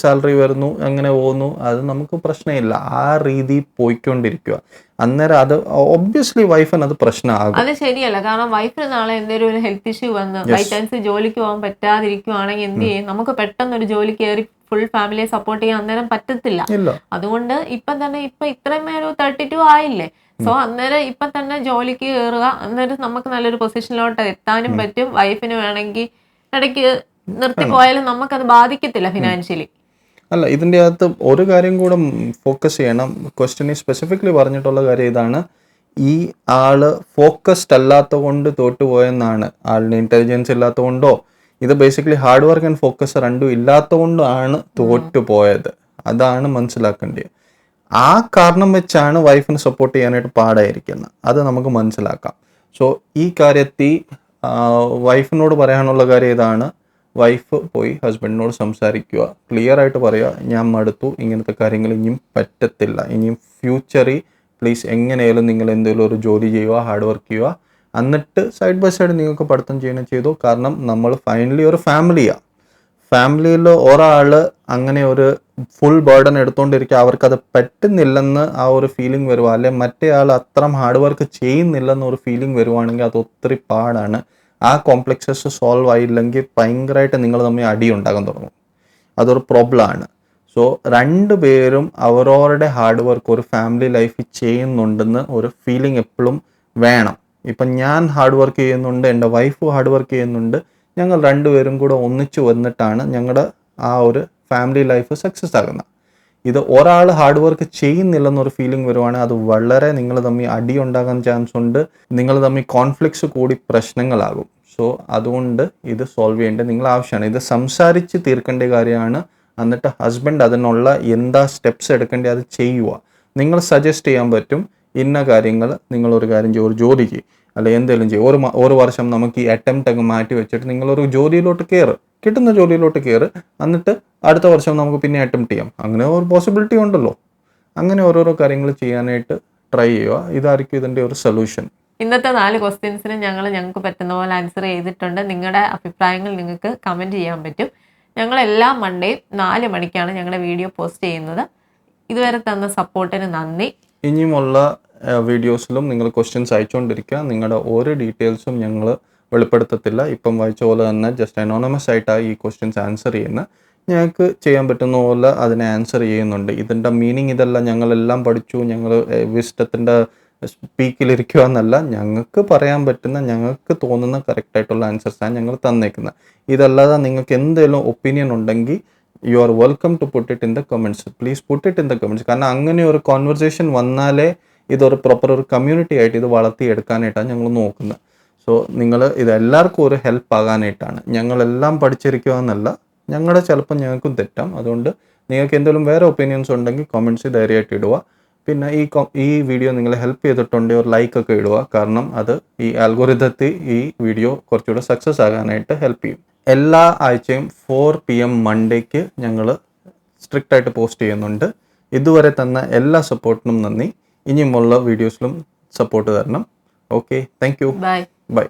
സാലറി വരുന്നു, അങ്ങനെ പോകുന്നു, അത് നമുക്ക് പ്രശ്നമില്ല. ആ രീതി പോയിക്കൊണ്ടിരിക്കുക. അന്നേരം അത് ഒബ്വിയസ്ലി വൈഫിന് അത് പ്രശ്നമാകും. അത് ശരിയല്ല. കാരണം വൈഫിന് നാളെ എന്തെങ്കിലും ഒരു ഹെൽത്ത് ഇഷ്യൂ വന്ന് ബൈ ചാൻസ് ജോലിക്ക് പോകാൻ പറ്റാതിരിക്കുവാണെങ്കിൽ എന്ത് ചെയ്യും? നമുക്ക് പെട്ടെന്ന് ഒരു ജോലി കയറി ഫുൾ ഫാമിലിയെ സപ്പോർട്ട് ചെയ്യാൻ അന്നേരം പറ്റത്തില്ല. അതുകൊണ്ട് ഇപ്പൊ ഇത്രയും ഒരു 32 ആയില്ലേ. സോ അന്നേരം ഇപ്പൊ തന്നെ ജോലിക്ക് കയറുക. അന്നേരം നമുക്ക് നല്ലൊരു പൊസിഷനിലോട്ട് എത്താനും പറ്റും. വൈഫിന് വേണമെങ്കിൽ ഇടയ്ക്ക് നിർത്തി പോയാലും നമുക്കത് ബാധിക്കത്തില്ല ഫിനാൻഷ്യലി. അല്ല, ഇതിൻ്റെ അകത്ത് ഒരു കാര്യം കൂടെ ഫോക്കസ് ചെയ്യണം. ക്വസ്റ്റ്യനിൽ സ്പെസിഫിക്കലി പറഞ്ഞിട്ടുള്ള കാര്യം ഇതാണ്. ഈ ആള് ഫോക്കസ്ഡ് അല്ലാത്ത കൊണ്ട് തോറ്റുപോയെന്നാണ്. ആളിന് ഇൻ്റലിജൻസ് ഇല്ലാത്ത കൊണ്ടോ, ഇത് basically hard work and focus രണ്ടും ഇല്ലാത്ത കൊണ്ടാണ് തോറ്റുപോയത്. അതാണ് മനസ്സിലാക്കേണ്ടത്. ആ കാരണം വെച്ചാണ് വൈഫിന് സപ്പോർട്ട് ചെയ്യാനായിട്ട് പാടായിരിക്കുന്നത്. അത് നമുക്ക് മനസ്സിലാക്കാം. സോ ഈ കാര്യത്തിൽ വൈഫിനോട് പറയാനുള്ള കാര്യം ഇതാണ്. വൈഫ് പോയി ഹസ്ബൻഡിനോട് സംസാരിക്കുക, ക്ലിയർ ആയിട്ട് പറയുക, ഞാൻ മടുത്തു, ഇങ്ങനത്തെ കാര്യങ്ങൾ ഇനിയും പറ്റത്തില്ല, ഇനിയും ഫ്യൂച്ചറിൽ പ്ലീസ് എങ്ങനെയാലും നിങ്ങൾ എന്തെങ്കിലും ഒരു ജോലി ചെയ്യുക, ഹാർഡ് വർക്ക് ചെയ്യുക, എന്നിട്ട് സൈഡ് ബൈ സൈഡ് നിങ്ങൾക്ക് പഠിത്തം ചെയ്തോ. കാരണം നമ്മൾ ഫൈനലി ഒരു ഫാമിലിയാണ്. ഫാമിലിയിൽ ഒരാൾ അങ്ങനെ ഒരു ഫുൾ ബേർഡൻ എടുത്തുകൊണ്ടിരിക്കുക, അവർക്കത് പറ്റുന്നില്ലെന്ന് ആ ഒരു ഫീലിംഗ് വരുക, അല്ലെങ്കിൽ മറ്റേ ആൾ അത്രയും ഹാർഡ് വർക്ക് ചെയ്യുന്നില്ലെന്ന് ഒരു ഫീലിംഗ് വരുവാണെങ്കിൽ അത് ഒത്തിരി പാടാണ്. ആ കോംപ്ലക്സസ് സോൾവ് ആയില്ലെങ്കിൽ ഭയങ്കരമായിട്ട് നിങ്ങൾ തമ്മിൽ അടി ഉണ്ടാകാൻ തുടങ്ങും. അതൊരു പ്രോബ്ലമാണ്. സോ രണ്ടുപേരും അവരവരുടെ ഹാർഡ് വർക്ക് ഒരു ഫാമിലി ലൈഫിൽ ചെയ്യുന്നുണ്ടെന്ന് ഒരു ഫീലിംഗ് എപ്പോഴും വേണം. ഇപ്പം ഞാൻ ഹാർഡ് വർക്ക് ചെയ്യുന്നുണ്ട്, എൻ്റെ വൈഫ് ഹാർഡ് വർക്ക് ചെയ്യുന്നുണ്ട്, ഞങ്ങൾ രണ്ടുപേരും കൂടെ ഒന്നിച്ചു വന്നിട്ടാണ് ഞങ്ങളുടെ ആ ഒരു ഫാമിലി ലൈഫ് സക്സസ് ആകുന്നത്. ഇത് ഒരാൾ ഹാർഡ് വർക്ക് ചെയ്യുന്നില്ലെന്നൊരു ഫീലിംഗ് വരുവാണെങ്കിൽ അത് വളരെ നിങ്ങൾ തമ്മിൽ അടി ഉണ്ടാകാൻ ചാൻസ് ഉണ്ട്. നിങ്ങൾ തമ്മിൽ കോൺഫ്ലിക്ട്സ് കൂടി പ്രശ്നങ്ങളാകും. സോ അതുകൊണ്ട് ഇത് സോൾവ് ചെയ്യേണ്ടത് നിങ്ങൾ ആവശ്യമാണ്. ഇത് സംസാരിച്ച് തീർക്കേണ്ട കാര്യമാണ്. എന്നിട്ട് ഹസ്ബൻഡ് അതിനുള്ള എന്താ സ്റ്റെപ്സ് എടുക്കേണ്ടത് അത് ചെയ്യുക. നിങ്ങൾ സജസ്റ്റ് ചെയ്യാൻ പറ്റും, ഇന്ന കാര്യങ്ങൾ നിങ്ങളൊരു കാര്യം ചെയ്യും, ഒരു ജോലിക്ക് അല്ല എന്തെങ്കിലും ചെയ്യും, ഒരു വർഷം നമുക്ക് ഈ അറ്റംപ്റ്റ് ഒക്കെ മാറ്റി വെച്ചിട്ട് നിങ്ങളൊരു ജോലിയിലോട്ട് കയറ്, കിട്ടുന്ന ജോലിയിലോട്ട് കയറ്, എന്നിട്ട് അടുത്ത വർഷം നമുക്ക് പിന്നെ അറ്റംപ്റ്റ് ചെയ്യാം. അങ്ങനെ ഒരു പോസിബിലിറ്റി ഉണ്ടല്ലോ. അങ്ങനെ ഓരോരോ കാര്യങ്ങൾ ചെയ്യാനായിട്ട് ട്രൈ ചെയ്യുക. ഇതായിരിക്കും ഇതിൻ്റെ ഒരു സൊല്യൂഷൻ. ഇന്നത്തെ 4 ക്വസ്റ്റ്യൻസിന് ഞങ്ങൾക്ക് പറ്റുന്ന പോലെ ആൻസർ ചെയ്തിട്ടുണ്ട്. നിങ്ങളുടെ അഭിപ്രായങ്ങൾ നിങ്ങൾക്ക് കമൻറ്റ് ചെയ്യാൻ പറ്റും. ഞങ്ങൾ എല്ലാ മൺഡേയും 4 മണിക്കാണ് ഞങ്ങളുടെ വീഡിയോ പോസ്റ്റ് ചെയ്യുന്നത്. ഇതുവരെ തന്ന സപ്പോർട്ടിന് നന്ദി. ഇനിയുമുള്ള വീഡിയോസിലും നിങ്ങൾ ക്വസ്റ്റ്യൻസ് അയച്ചുകൊണ്ടിരിക്കുക. നിങ്ങളുടെ ഓരോ ഡീറ്റെയിൽസും ഞങ്ങൾ വെളിപ്പെടുത്തത്തില്ല. ഇപ്പം വായിച്ച പോലെ തന്നെ ജസ്റ്റ് അനോണമസ് ആയിട്ടാണ് ഈ ക്വസ്റ്റ്യൻസ് ആൻസർ ചെയ്യുന്നത്. ഞങ്ങൾക്ക് ചെയ്യാൻ പറ്റുന്ന പോലെ അതിനെ ആൻസർ ചെയ്യുന്നുണ്ട്. ഇതിൻ്റെ മീനിങ് ഇതല്ല, ഞങ്ങളെല്ലാം പഠിച്ചു, ഞങ്ങൾ വിസ്റ്റത്തിൻ്റെ സ്പീക്കിലിരിക്കുക എന്നല്ല. ഞങ്ങൾക്ക് പറയാൻ പറ്റുന്ന, ഞങ്ങൾക്ക് തോന്നുന്ന കറക്റ്റായിട്ടുള്ള ആൻസേഴ്സാണ് ഞങ്ങൾ തന്നേക്കുന്നത്. ഇതല്ലാതെ നിങ്ങൾക്ക് എന്തെങ്കിലും ഒപ്പീനിയൻ ഉണ്ടെങ്കിൽ you are welcome to put it in the comments. Please put it in the comments. കാരണം അങ്ങനെ ഒരു കോൺവെർസേഷൻ വന്നാലേ ഇതൊരു പ്രോപ്പർ ഒരു കമ്മ്യൂണിറ്റി ആയിട്ട് ഇത് വളർത്തിയെടുക്കാനായിട്ടാണ് ഞങ്ങൾ നോക്കുന്നത്. സോ നിങ്ങൾ ഇതെല്ലാവർക്കും ഒരു ഹെൽപ്പ് ആകാനായിട്ടാണ്. ഞങ്ങളെല്ലാം പഠിച്ചിരിക്കുക എന്നല്ല, ഞങ്ങളുടെ ചിലപ്പോൾ ഞങ്ങൾക്കും തെറ്റാം. അതുകൊണ്ട് നിങ്ങൾക്ക് എന്തെങ്കിലും വേറെ ഒപ്പീനിയൻസ് ഉണ്ടെങ്കിൽ കമൻറ്റ്സ് ധൈര്യമായിട്ട് ഇടുക. പിന്നെ ഈ വീഡിയോ നിങ്ങളെ ഹെൽപ്പ് ചെയ്തിട്ടുണ്ടെങ്കിൽ ഒരു ലൈക്കൊക്കെ ഇടുക. കാരണം അത് ഈ ആൽഗോരിതത്തിൽ ഈ വീഡിയോ കുറച്ചുകൂടെ സക്സസ് ആകാനായിട്ട് ഹെൽപ്പ് ചെയ്യും. എല്ലാ ആഴ്ചയും 4 PM മൺഡേക്ക് ഞങ്ങൾ സ്ട്രിക്റ്റ് ആയിട്ട് പോസ്റ്റ് ചെയ്യുന്നുണ്ട്. ഇതുവരെ തന്ന എല്ലാ സപ്പോർട്ടിനും നന്ദി. ഇനിയുമുള്ള വീഡിയോസിലും സപ്പോർട്ട് തരണം. Okay, thank you. ബൈ.